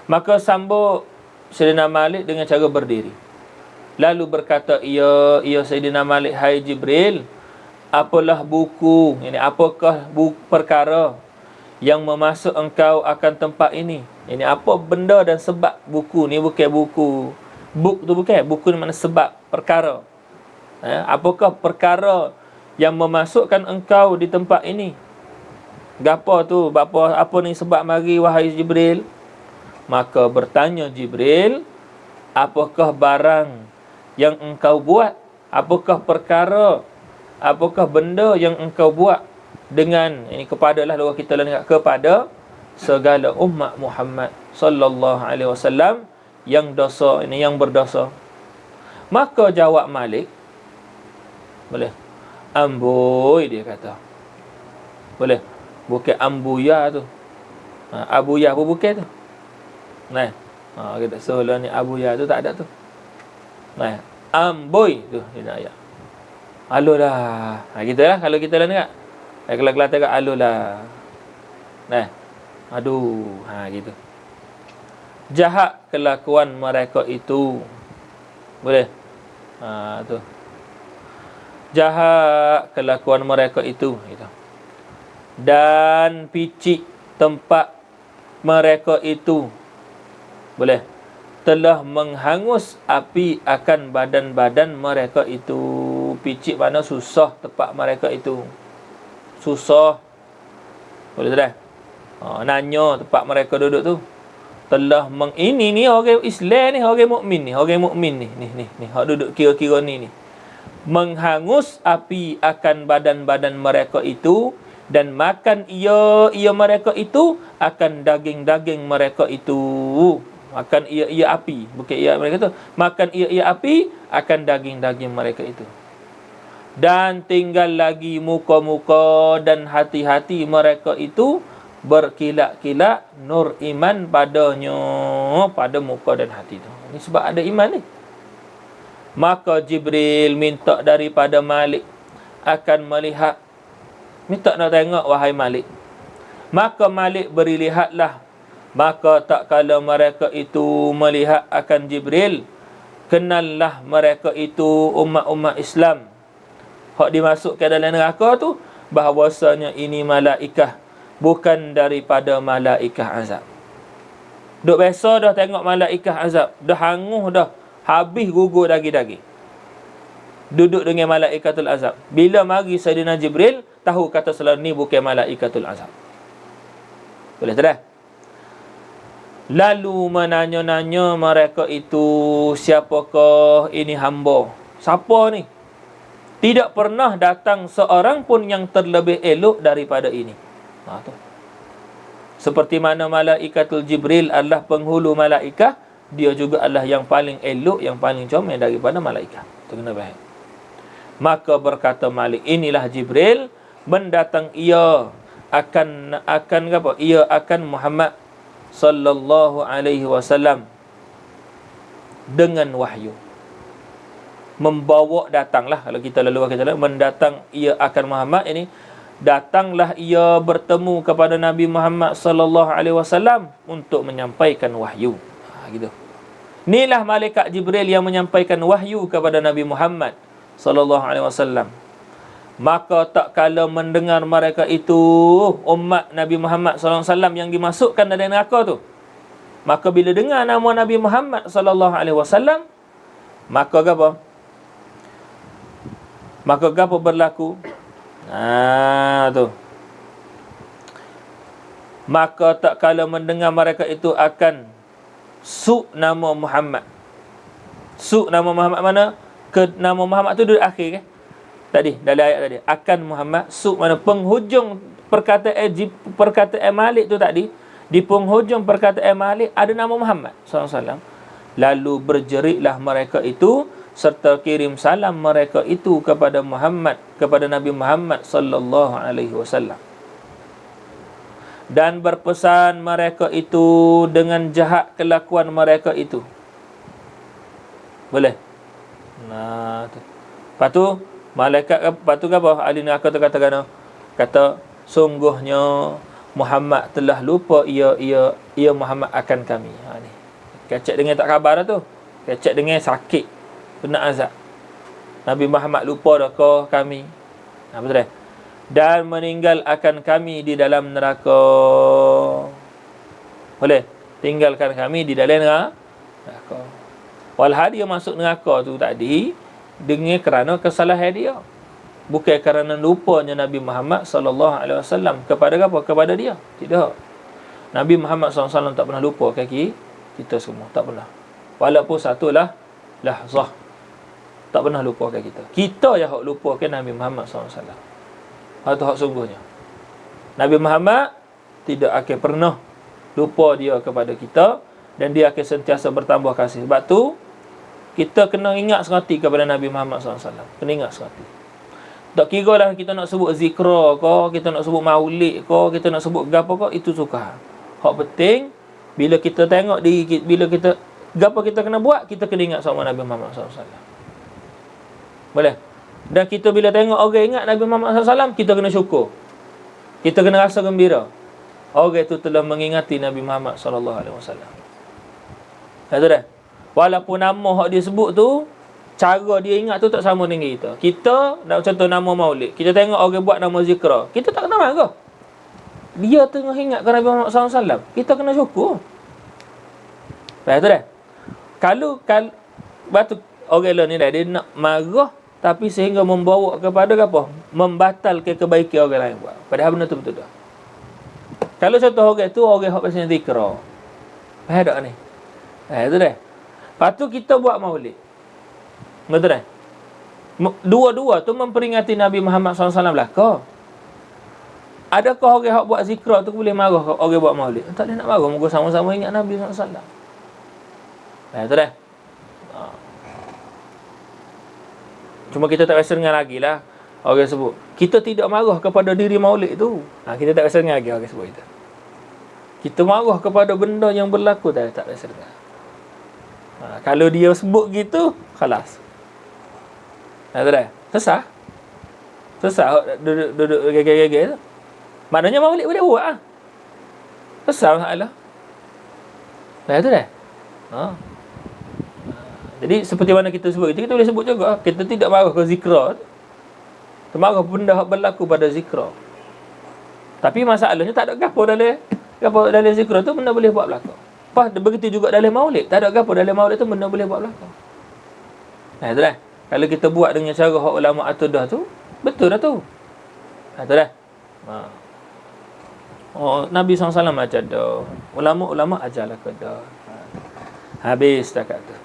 Maka sambut Sayyidina Malik dengan cara berdiri. Lalu berkata ia Sayyidina Malik, hai Jibril, apakah perkara yang memasuk engkau akan tempat ini? Ini apa benda dan sebab buku ni? Bukan buku. Buk tu bukan. Buku ni mana sebab, perkara. Apakah perkara yang memasukkan engkau di tempat ini? Gapo tu? Apa ni sebab mari wahai Jibril? Maka bertanya Jibril, apakah barang yang engkau buat? Apakah perkara, apakah benda yang engkau buat dengan ini kepadalah luar kita lain kepada segala umat Muhammad sallallahu alaihi wasallam yang dosa ini, yang berdosa. Maka jawab Malik, boleh, amboi, dia kata. Boleh, bukan ambuya tu. Abuya pun bukan tu. Nah, kita soalan ni abuya tu tak ada tu. Nah, amboi tu dia nak ayat. Alulah. Gitulah kalau kita lah nak. Kalau Kelantan kat alulah. Nah. Aduh, gitu. Jahat kelakuan mereka itu. Boleh? Tu. Jahat kelakuan mereka itu, gitu. Dan picik tempat mereka itu. Boleh? Telah menghangus api akan badan-badan mereka itu. Picik mana susah tempat mereka itu. Susah. Boleh tak? Nanya tempat mereka duduk tu. Telah ini ni orang Islam ni, orang mukmin ni, orang mukmin ni. Ni hak duduk kira-kira ni. Menghangus api akan badan-badan mereka itu, dan makan ia mereka itu akan daging-daging mereka itu. Makan ia api, bukan ia mereka tu. Makan ia api akan daging-daging mereka itu. Dan tinggal lagi muka-muka dan hati-hati mereka itu berkilat-kilat nur iman padanya, pada muka dan hati tu. Ini sebab ada iman ni. Maka Jibril minta daripada Malik akan melihat. Minta nak tengok wahai Malik. Maka Malik beri lihatlah. Maka tak kala mereka itu melihat akan Jibril, kenallah mereka itu umat-umat Islam. Hak dimasukkan dalam neraka tu bahawasanya ini malaikah, bukan daripada malaikah azab. Duk biasa dah tengok malaikah azab, dah hanguh dah, habis gugur daging-daging. Duduk dengan malaikatul azab. Bila mari Sayyidina Jibril, tahu kata selalu ni bukan malaikatul azab. Boleh tak? Lalu menanya-nanya mereka itu, siapakah ini hamba? Siapa ni? Tidak pernah datang seorang pun yang terlebih elok daripada ini. Tu. Seperti mana malaikatul Jibril adalah penghulu malaikat, dia juga adalah yang paling elok, yang paling comel daripada malaikat. Itu kena faham. Maka berkata Malik, inilah Jibril mendatang ia akan apa? Ia akan Muhammad sallallahu alaihi wasallam dengan wahyu. Membawa datanglah, kalau kita lalu kita mendatang ia akan Muhammad ini, datanglah ia bertemu kepada Nabi Muhammad sallallahu alaihi wasallam untuk menyampaikan wahyu. Gitu. Inilah malaikat Jibril yang menyampaikan wahyu kepada Nabi Muhammad sallallahu alaihi wasallam. Maka tak kala mendengar mereka itu, umat Nabi Muhammad sallallahu alaihi wasallam yang dimasukkan dalam neraka tu, maka bila dengar nama Nabi Muhammad sallallahu alaihi wasallam, maka apa? Maka apa berlaku? Tu. Maka tak kala mendengar mereka itu akan nama Muhammad. Nama Muhammad mana? Nama Muhammad tu duduk akhir kan? Tadi, dalam ayat tadi. Akan Muhammad. Mana penghujung perkataan Malik tu tadi. Di penghujung perkataan Malik ada nama Muhammad SAW. Lalu berjeritlah mereka itu, serta kirim salam mereka itu kepada Muhammad, kepada Nabi Muhammad sallallahu alaihi wasallam. Dan berpesan mereka itu dengan jahat kelakuan mereka itu. Boleh? Tu. Lepas tu malaikat apa? Ahli neraka tu kata sungguhnya Muhammad telah lupa ia Muhammad akan kami. Ni. Kecek dengan tak khabar tu. Kecek dengan sakit. Kena azab. Nabi Muhammad lupa dah kau kami. Betul. Dan meninggal akan kami di dalam neraka. Boleh? Tinggalkan kami di dalam neraka. Walhal dia masuk neraka tu tadi dengan kerana kesalahan dia. Bukan kerana lupanya Nabi Muhammad sallallahu alaihi wasallam kepada apa? Kepada dia. Tidak. Nabi Muhammad SAW tak pernah lupa kaki kita semua. Tak pernah. Walaupun satulah lahzah. Tak pernah lupakan kita. Kita yang hak lupakan Nabi Muhammad SAW. Itu hak sungguhnya. Nabi Muhammad tidak akan pernah lupa dia kepada kita, dan dia akan sentiasa bertambah kasih. Sebab tu kita kena ingat serati kepada Nabi Muhammad SAW. Kena ingat serati. Tak kira lah kita nak sebut zikra ke, kita nak sebut maulid ke, kita nak sebut gapo ke, itu suka. Hak penting bila kita tengok bila kita gapo kita kena buat, kita kena ingat sama Nabi Muhammad SAW. Boleh? Dan kita bila tengok orang ingat Nabi Muhammad SAW, kita kena syukur. Kita kena rasa gembira. Orang itu telah mengingati Nabi Muhammad SAW. Itu dah. Walaupun nama hak dia sebut tu, cara dia ingat tu tak sama dengan kita. Kita, nak contoh nama maulid, kita tengok orang buat nama zikra, kita tak kena marah. Dia tengah ingat ke Nabi Muhammad SAW, kita kena syukur. Itu dah. Kalau batu orang lain ni dah, dia nak marah, tapi sehingga membawa kepada apa? Membatalkan kebaikan orang lain buat. Padahal benda tu betul dah. Kalau contoh orang tu, orang yang pasal zikra, faham tak ni? Itu dah. Lepas tu kita buat maulid. Betul tak? Dua-dua tu memperingati Nabi Muhammad SAW belaka. Adakah orang yang buat zikra tu boleh marah orang buat maulid? Tak boleh nak marah. Moga sama-sama ingat Nabi SAW. Betul tak? Cuma kita tak rasa dengar lagi lah orang sebut. Kita tidak marah kepada diri maulid tu. Kita tak rasa dengar lagi orang sebut kita. Kita marah kepada benda yang berlaku, tak rasa dengar. Kalau dia sebut gitu, khalas. Tahu dah? Sesah. Duduk gege-gege tu. Maknanya maulid boleh buat ah. Sesah masalah. Tahu dah? Jadi seperti mana kita sebut itu, kita boleh sebut juga. Kita tidak marah ke zikra. Kita marah benda yang berlaku pada zikra. Tapi masalahnya tak ada gapo dalam zikra tu benda boleh buat berlaku. Begitu juga dalam maulid. Tak ada apa dalam maulid tu benda boleh buat belakang. Itu dah. Kalau kita buat dengan cara hak ulama atudah tu, betul dah tu. Itu dah. Nabi SAW ajar dah. Ulama-ulama ajarlah ke dah. Habis takat tu.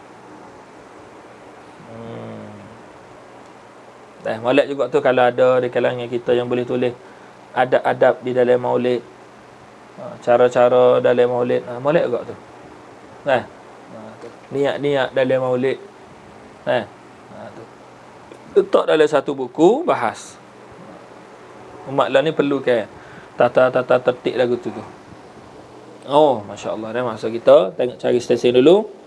Maulid juga tu, kalau ada di kalangan kita yang boleh tulis adab-adab di dalam maulid, cara-cara dalam maulid, maulid juga tu. Niat-niat dalam maulid. Tu. Letak dalam satu buku, bahas. Umat lah ni perlu kan tata tertib lagu tu. Masya Allah dah. Masa kita tengok cari stesen dulu.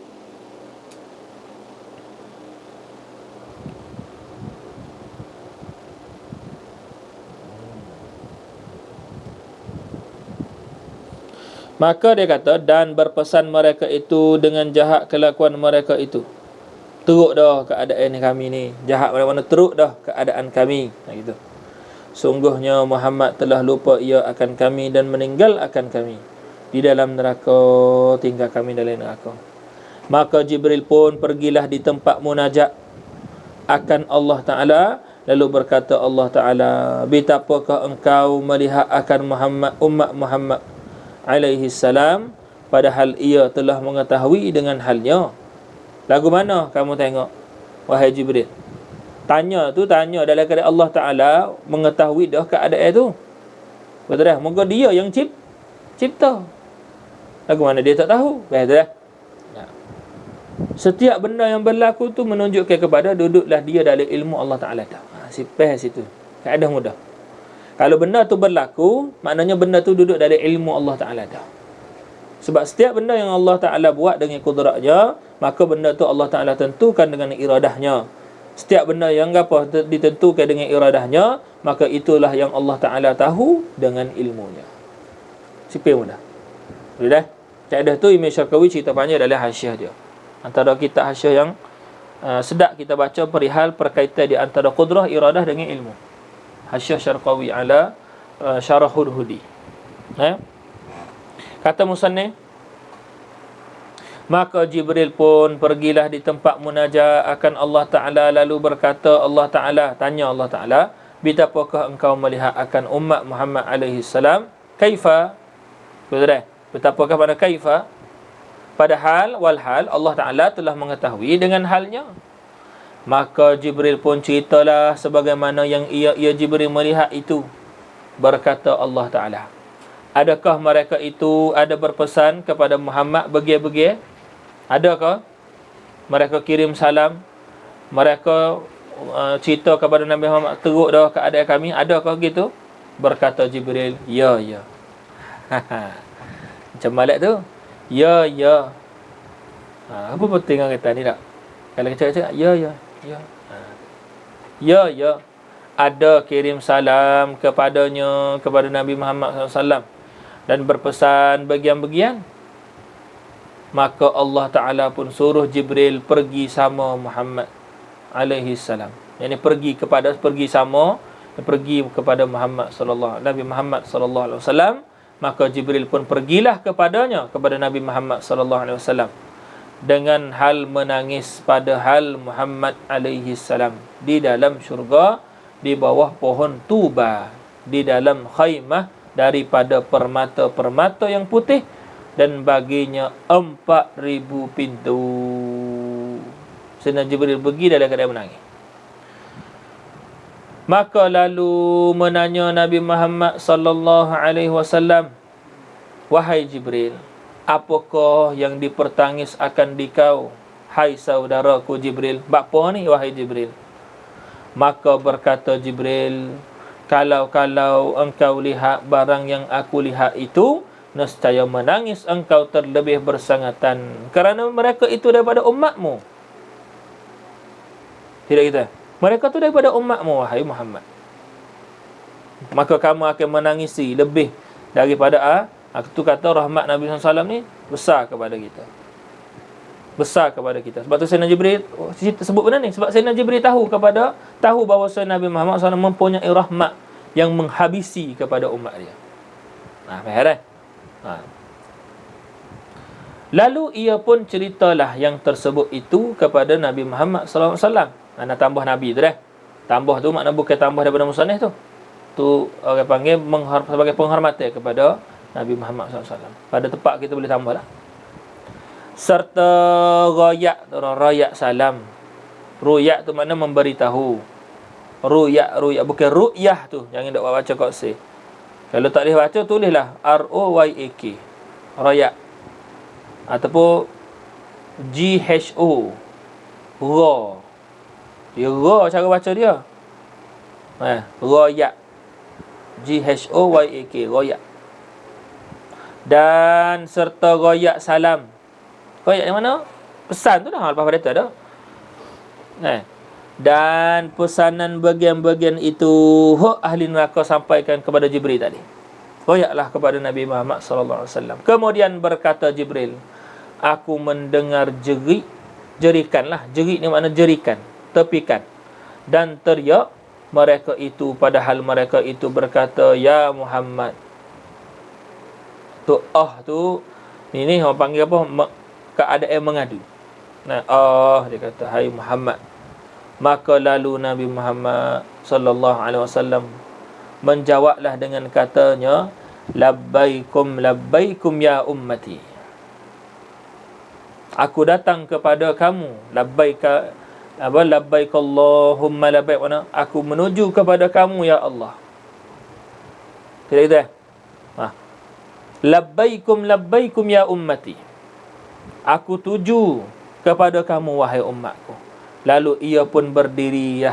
Maka dia kata, dan berpesan mereka itu dengan jahat kelakuan mereka itu. Teruk dah keadaan kami ni. Jahat mana-mana, teruk dah keadaan kami. Gitu. Sungguhnya Muhammad telah lupa ia akan kami dan meninggal akan kami. Di dalam neraka, tinggal kami dalam neraka. Maka Jibril pun pergilah di tempat munajat akan Allah Ta'ala. Lalu berkata Allah Ta'ala, betapakah engkau melihat akan umat Muhammad alaihi salam, padahal ia telah mengetahui dengan halnya. Lagu mana kamu tengok, wahai Jibril? Tanya dalam keadaan Allah Ta'ala mengetahui dah keadaan tu. Betul dah? Moga dia yang cipta. Lagu mana dia tak tahu? Betul dah? Setiap benda yang berlaku tu menunjukkan kepada duduklah dia dalam ilmu Allah Ta'ala dah. Sipah situ. Kaedah mudah. Kalau benda tu berlaku, maknanya benda tu duduk dalam ilmu Allah Ta'ala dah. Sebab setiap benda yang Allah Ta'ala buat dengan kudratnya, maka benda tu Allah Ta'ala tentukan dengan iradahnya. Setiap benda yang ditentukan dengan iradahnya, maka itulah yang Allah Ta'ala tahu dengan ilmunya. Sipir mudah. Boleh dah? Kaedah tu Imam Syarqawi cerita panjang dalam hasyiah dia. Antara kitab hasyiah yang sedap kita baca perihal perkaitan di antara kudrah, iradah dengan ilmu. Hasyiah Syarqawi ala Syarahul Hudi. Kata musannif, maka Jibril pun pergilah di tempat munajat akan Allah Ta'ala. Lalu berkata Allah Ta'ala, tanya Allah Ta'ala, betapakah engkau melihat akan umat Muhammad alaihi salam? Kaifa? Betul tak? Betapakah pada kaifa? Padahal walhal Allah Ta'ala telah mengetahui dengan halnya. Maka Jibril pun ceritalah sebagaimana yang ia Jibril melihat itu. Berkata Allah Ta'ala, adakah mereka itu ada berpesan kepada Muhammad begi-begi? Adakah mereka kirim salam? Mereka cerita kepada Nabi Muhammad, teruk dah keadaan kami? Adakah gitu? Berkata Jibril, ya, ya. Macam Malik tu, ya, ya. Apa penting orang kata ni tak? Kalau kita cakap, ya, ya, ya. Ya, ya. Ada kirim salam kepadanya, kepada Nabi Muhammad SAW, dan berpesan bagian-bagian. Maka Allah Ta'ala pun suruh Jibril pergi sama Muhammad alaihi salam. Yang ini pergi kepada Muhammad sallallahu Nabi Muhammad sallallahu alaihi wasallam. Maka Jibril pun pergilah kepadanya, kepada Nabi Muhammad sallallahu alaihi wasallam, dengan hal menangis pada hal Muhammad alaihi salam di dalam syurga, di bawah pohon tuba, di dalam khaymah daripada permata-permata yang putih, dan baginya 4,000 pintu. Sayyidina Jibril pergi dalam keadaan menangis. Maka lalu menanya Nabi Muhammad sallallahu alaihi wasallam, wahai Jibril, apakah yang dipertangis akan dikau, hai saudaraku Jibril? Bapa ni wahai Jibril? Maka berkata Jibril, kalau engkau lihat barang yang aku lihat itu, nescaya menangis engkau terlebih bersangatan, kerana mereka itu daripada umatmu. Tidak kita? Mereka tu daripada umatmu, wahai Muhammad. Maka kamu akan menangisi lebih daripada itu kata rahmat Nabi SAW ni besar kepada kita. Besar kepada kita. Sebab tu Sayyidina Jibril sebut benda ni. Sebab Sayyidina Jibril tahu bahawa Sayyidina Nabi Muhammad SAW mempunyai rahmat yang menghabisi kepada umat dia. Faham dah? Lalu ia pun ceritalah yang tersebut itu kepada Nabi Muhammad SAW. Nak tambah Nabi tu dah. Tambah tu makna bukan tambah daripada musannif tu. Tu orang panggil sebagai penghormatan kepada Nabi Muhammad SAW. Pada tempat kita boleh tambah lah. Serta rayak tu, rayak salam. Ruyak tu makna memberitahu. Ruyak bukan ru'yah tu. Jangan tak baca kat C. Kalau tak boleh baca, tulislah R-O-Y-A-K. Rayak. Ataupun G-H-O. Ra. Dia ra cara baca dia. Rayak. G-H-O-Y-A-K. Rayak. Dan serta rayak salam. Rayak yang mana? Pesan tu dah. Lepas pada tu dah. Dan pesanan bagian-bagian itu ahli neraka sampaikan kepada Jibril tadi. Royaklah kepada Nabi Muhammad SAW. Kemudian berkata Jibril, aku mendengar jerikan lah. Jerit ni makna jerikan, tepikan, dan teriak mereka itu, padahal mereka itu berkata, ya Muhammad. Tu ini orang panggil apa? Keadaan mengadu. Dia kata, hai Muhammad. Maka lalu Nabi Muhammad sallallahu alaihi wasallam menjawablah dengan katanya, labbaikum ya ummati. Aku datang kepada kamu. Labbaik Allahumma labbaik. Aku menuju kepada kamu ya Allah. Tidak gitu ya? Labbaikum ya ummati. Aku tuju kepada kamu wahai umatku. Lalu ia pun berdiri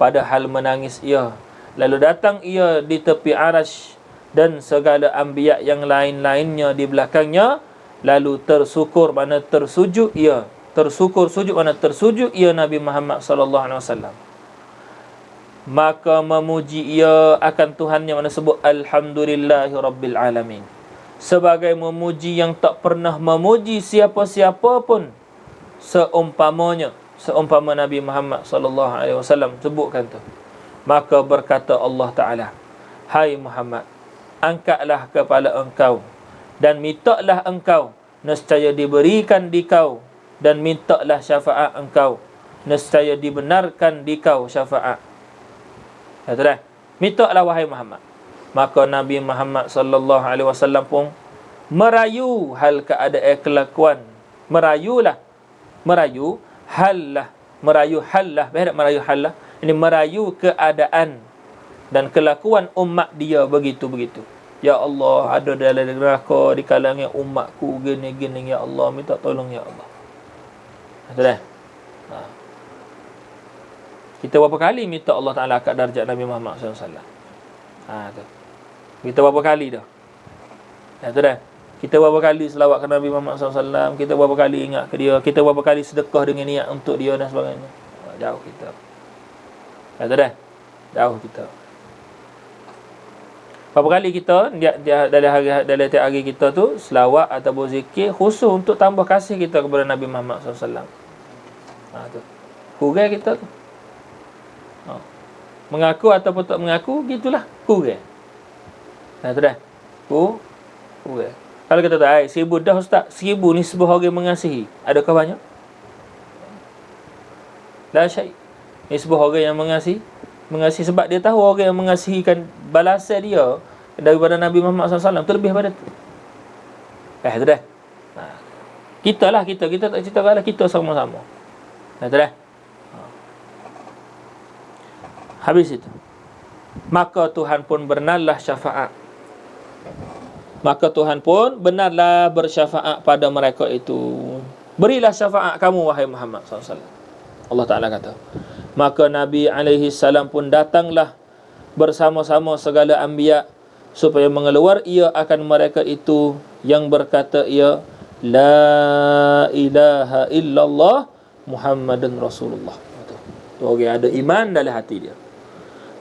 padahal menangis ia. Lalu datang ia di tepi arash dan segala anbiya yang lain-lainnya di belakangnya. Lalu tersujud ia Nabi Muhammad sallallahu alaihi wasallam. Maka memuji ia akan Tuhannya, mana sebut alhamdulillahi rabbil alamin, sebagai memuji yang tak pernah memuji siapa-siapa pun seumpama Nabi Muhammad sallallahu alaihi wasallam. Sebutkan tu. Maka berkata Allah Ta'ala, hai Muhammad, angkatlah kepala engkau dan mintalah engkau, nescaya diberikan di kau, dan mintalah syafaat engkau, nescaya dibenarkan di kau syafaat. Kata dah, mintalah wahai Muhammad. Maka Nabi Muhammad sallallahu alaihi wasallam pun merayu hal keadaan kelakuan. Merayu hal lah. Baik tak merayu hal lah. Ini merayu keadaan dan kelakuan umat dia begitu-begitu. Ya Allah, ada dalam neraka di kalangan umatku gini-gini, ya Allah, minta tolong ya Allah. Betul dah? Kita berapa kali minta Allah Ta'ala angkat darjat Nabi Muhammad SAW? Tu. Kita berapa kali dah? Betul dah? Kita berapa kali selawat ke Nabi Muhammad SAW? Kita berapa kali ingat ke dia? Kita berapa kali sedekah dengan niat untuk dia dan sebagainya? Jauh kita. Betul dah? Jauh kita. Berapa kali kita dalam tiap hari kita tu selawat ataupun zikir khusus untuk tambah kasih kita kepada Nabi Muhammad SAW. Tu. Kurang kita tu. Mengaku ataupun tak mengaku, gitulah. Kurang. Tu dah. Kurang. Kalau kita tahu, 1000 dah ustaz, 1000 ni sebuah orang mengasihi. Adakah banyak? La syai'. Ni sebuah orang yang mengasihi sebab dia tahu orang yang mengasihikan balasan dia daripada Nabi Muhammad SAW terlebih pada tu. Tu dah. Kita tak cerita kalau kita sama-sama. Tu dah. Habis itu. Maka Tuhan pun benarlah syafaat. Maka Tuhan pun benarlah bersyafaat pada mereka itu. Berilah syafaat kamu wahai Muhammad SAW. Allah Ta'ala kata. Maka Nabi alaihi-salam pun datanglah bersama-sama segala anbiya supaya mengeluar ia akan mereka itu yang berkata ia la ilaha illallah Muhammadun Rasulullah. Tu orang ada iman dalam hati dia.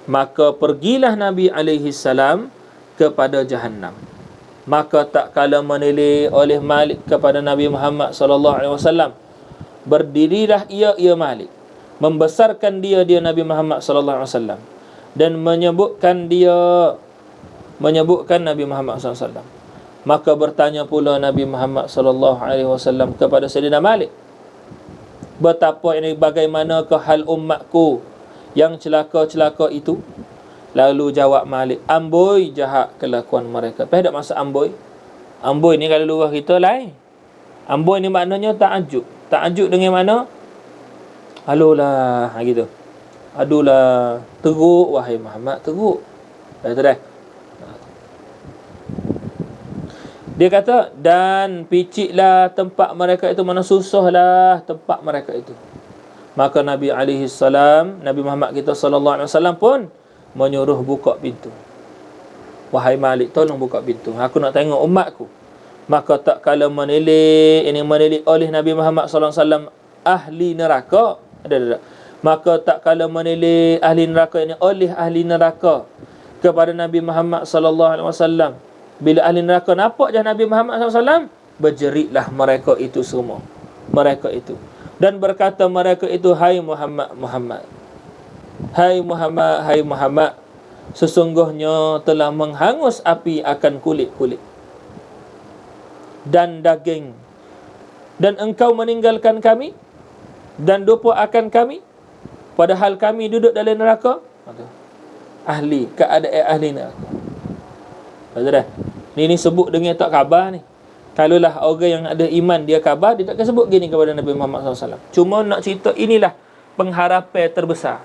Maka pergilah Nabi alaihi-salam kepada Jahannam. Maka tak kala menilai oleh Malik kepada Nabi Muhammad sallallahu alaihi wasallam, berdirilah ia Malik, membesarkan dia Nabi Muhammad sallallahu alaihi wasallam dan menyebutkan Nabi Muhammad sallallahu alaihi wasallam. Maka bertanya pula Nabi Muhammad sallallahu alaihi wasallam kepada Sayyidina Malik, betapa ini bagaimanakah hal umatku yang celaka-celaka itu? Lalu jawab Malik, amboi jahat kelakuan mereka. Apa tak maksud amboi? Amboi ni kalau luar kita lain. Amboi ni maknanya ta'ajub. Ta'ajub dengan mana? Alulah, gitu. Adulah, teruk wahai Muhammad, teruk. Kata dah. Dia kata, dan piciklah tempat mereka itu, mana susahlah tempat mereka itu. Maka Nabi alaihi-salam, Nabi Muhammad kita sallallahu alaihi wasallam pun menyuruh buka pintu. Wahai Malik, tolong buka pintu. Aku nak tengok umatku. Maka tak kala menilik oleh Nabi Muhammad sallallahu alaihi wasallam ahli neraka. Maka tak kala menilik ahli neraka ini oleh ahli neraka kepada Nabi Muhammad sallallahu alaihi wasallam. Bila ahli neraka nampak je Nabi Muhammad sallallahu alaihi wasallam, berjeritlah mereka itu semua. Mereka itu. Dan berkata mereka itu, hai Muhammad. Hai Muhammad, sesungguhnya telah menghangus api akan kulit-kulit dan daging, dan engkau meninggalkan kami dan lupa akan kami, padahal kami duduk dalam neraka. Keadaan ahli neraka. Betul dah? Ni sebut dengan tak khabar ni. Kalaulah orang yang ada iman dia khabar, dia takkan sebut gini kepada Nabi Muhammad SAW. Cuma nak cerita, inilah pengharapan terbesar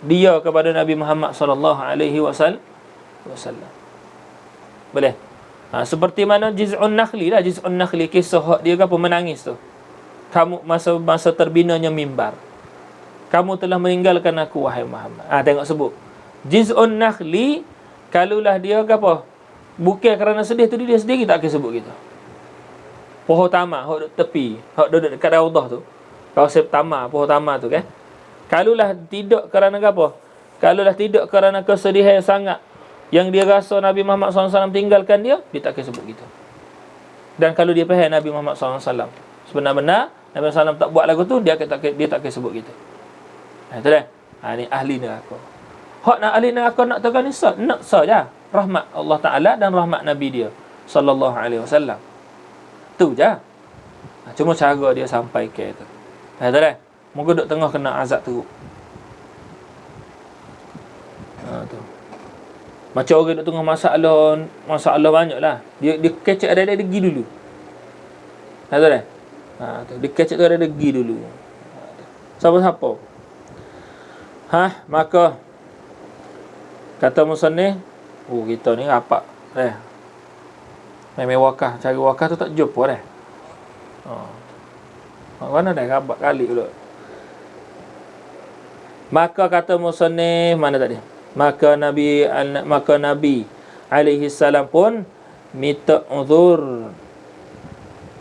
dia kepada Nabi Muhammad sallallahu alaihi wasallam. Boleh? Seperti mana Jiz'un Nakhli lah. Jiz'un Nakhli, kisah dia apa menangis tu. Kamu masa terbinanya mimbar. Kamu telah meninggalkan aku wahai Muhammad. Tengok sebut. Jiz'un Nakhli, kalulah dia apa? Bukan kerana sedih tu, dia sendiri tak akan sebut gitu. Pohon tamar, hok tepi, hok duduk dekat Raudah tu. Kawasan tamar, pohon tamar tu kan. Kalulah tidak kerana apa? Kalulah tidak kerana kesedihan sangat yang dia rasa Nabi Muhammad SAW tinggalkan dia tak akan sebut gitu. Dan kalau dia faham Nabi Muhammad SAW sebenar-benar Nabi SAW tak buat lagu tu, dia tak akan sebut gitu. Itu dah. Ni ahli neraka. Hak nak ahli neraka nak tekan ni nak saja rahmat Allah Taala dan rahmat Nabi dia sallallahu alaihi wasallam. Tu je. Cuma cara dia sampai ke itu. Itu dah. Moga duduk tengah kena azab teruk. Tu. Macam orang duk tengah masalah banyak lah. Dia kecek ada degi dulu. Tahu tak? Tu dia kecek tu ada degi dulu. Siapa-siapa. Maka kata musannif, kita ni rapat. Mewakah, cari wakah tu tak jumpa dah. Mana dah rapat kali dulu. Maka kata musannif, mana tadi? Maka Nabi alaihi salam pun minta uzur.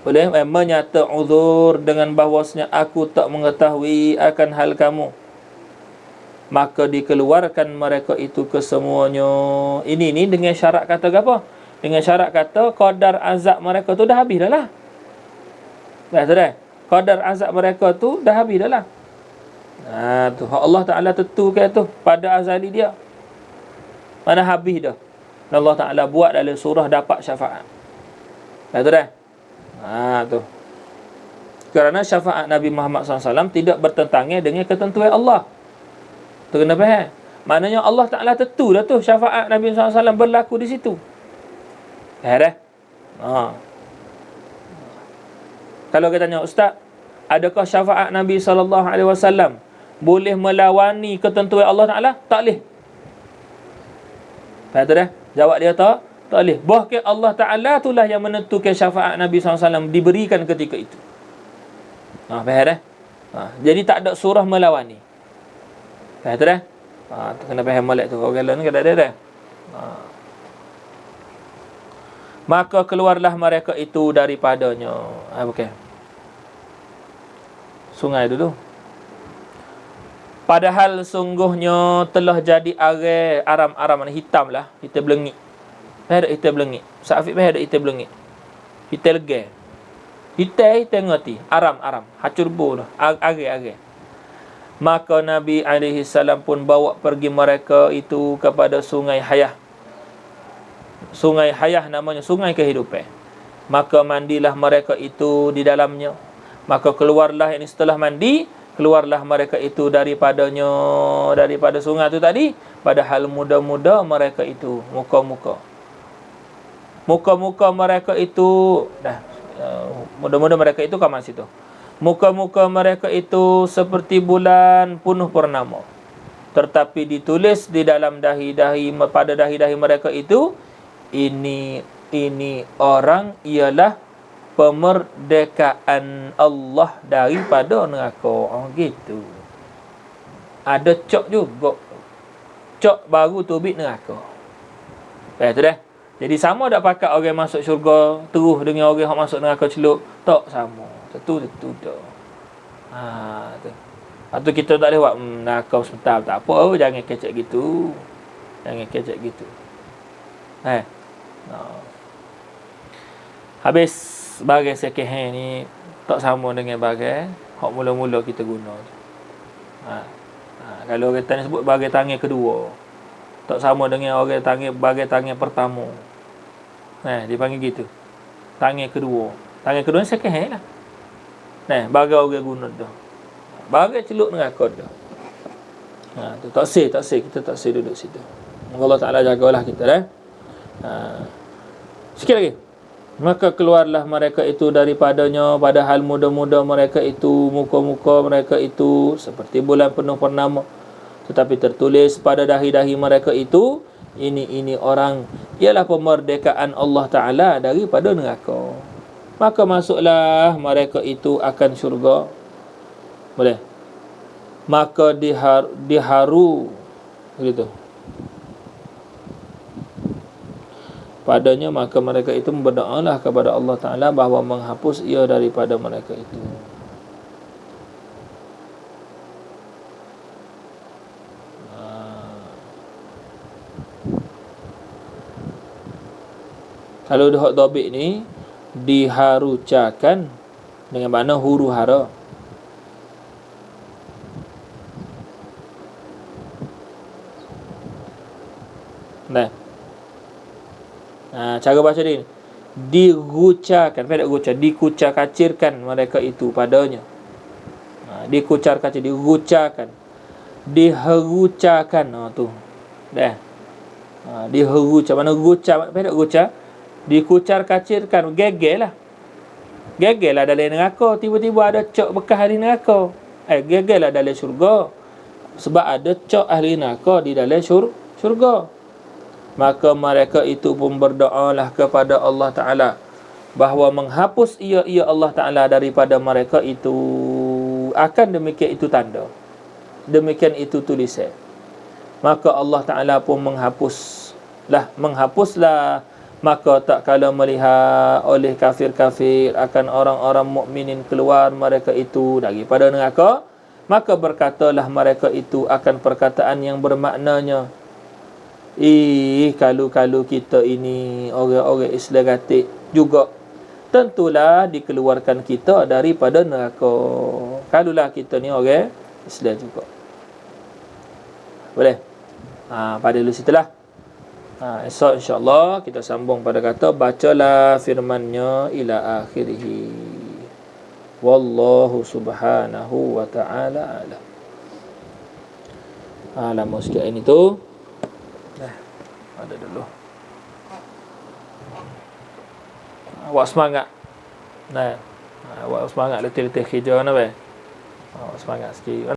Boleh menyata uzur dengan bahawasanya aku tak mengetahui akan hal kamu. Maka dikeluarkan mereka itu kesemuanya. Ini dengan syarat kata apa? Dengan syarat kata qadar azab mereka tu dah habis dah lah. Betul dah? Qadar azab mereka tu dah habis dah lah. Tu Allah Ta'ala tentukan tu pada azali dia. Mana habis dah. Allah Ta'ala buat dalam surah dapat syafaat. Betul dah? Tu. Kerana syafaat Nabi Muhammad SAW tidak bertentangan dengan ketentuan Allah. Tu kena faham. Maknanya Allah Ta'ala tentu dah tu syafaat Nabi SAW berlaku di situ. Dah? Kalau kita tanya, Ustaz, adakah syafaat Nabi SAW boleh melawani ketentuan Allah Ta'ala? Tak boleh. Betul dah? Jawab dia tak boleh. Bahkan Allah Ta'ala itulah yang menentukan syafaat Nabi SAW diberikan ketika itu. Faham dah? Jadi tak ada surah melawani. Betul dah? Tu kena faham molek tu. Orang lain kena ada dah. Maka keluarlah mereka itu daripadanya. Bukan. Sungai dulu. Padahal sungguhnya telah jadi aram hitam lah. Hitam belengit. Hitam belengit. Sa'afik ada hitam belengit. Hitam lega. Hitam ngerti. Aram. Hacur bu lah. Are. Maka Nabi SAW pun bawa pergi mereka itu kepada sungai Hayah. Sungai Hayah namanya sungai kehidupan. Maka mandilah mereka itu di dalamnya. Maka keluarlah, ini setelah mandi, keluarlah mereka itu daripada sungai itu tadi. Padahal muda-muda mereka itu, muka-muka mereka itu muda-muda mereka itu kaman situ. Muka-muka mereka itu seperti bulan penuh purnama. Tetapi ditulis di dalam pada dahi-dahi mereka itu, ini orang ialah pemerdekaan Allah daripada neraka. Gitu. Ada cok juga. Cok baru tubik neraka. Betul dah? Jadi sama tak pakat orang masuk syurga terus dengan orang yang masuk neraka celup? Tak sama. Tentu dah. Tu. Atau kita tak boleh buat neraka sebentar. Tak apa. Jangan kecek gitu. Habis bagai second ni tak sama dengan bagai hak mula-mula kita guna. Kalau orang tanya sebut bagai tangan kedua, tak sama dengan orang bagai tangan pertama. Dia panggil gitu. Tangan kedua second hand lah. Bagai orang guna dah. Bagai celuk neraka dah. Tu tak sih kita tak sih duduk situ. Allah Ta'ala jagalah kita dah. Sikit lagi. Maka keluarlah mereka itu daripadanya, padahal muda-muda mereka itu, muka-muka mereka itu seperti bulan penuh purnama. Tetapi tertulis pada dahi-dahi mereka itu, ini orang ialah pemerdekaan Allah Ta'ala daripada neraka. Maka masuklah mereka itu akan syurga. Boleh? Maka diharu gitu padanya, maka mereka itu berdoalah kepada Allah Ta'ala bahawa menghapus ia daripada mereka itu. Kalau hak dhabit ni diharucakan dengan makna huru hara. Cara baca dia digucakan, dikucar-kacirkan mereka itu padanya. Dikucar-kacir, digucakan, diherucakan. Tu dah. Dia macam mana gucar, apa nak gucar? Dikucar kacirkan, geger lah dalam neraka. Tiba-tiba ada cok bekas ahli neraka. Geger lah dalam syurga. Sebab ada cok ahli neraka di dalam syurga. Maka mereka itu pun berdoalah kepada Allah Ta'ala bahawa menghapus ia Allah Ta'ala daripada mereka itu. Akan demikian itu tanda, demikian itu tulisan. Maka Allah Ta'ala pun menghapuslah. Maka tak kala melihat oleh kafir-kafir akan orang-orang mukminin keluar mereka itu daripada neraka, maka berkatalah mereka itu akan perkataan yang bermaknanya, kalau kita ini orang-orang Islam gatik juga, tentulah dikeluarkan kita daripada neraka. Kalulah kita ni orang Islam juga. Boleh? Pada dulu situlah. Esok insyaAllah kita sambung pada kata bacalah firman-Nya ila akhirih. Wallahu subhanahu wa ta'ala alam. Lama sikit ini tu. Ada dulu. Awak semangat. Awak semangat letih-letih kerja kan apa? Awak semangat sikit.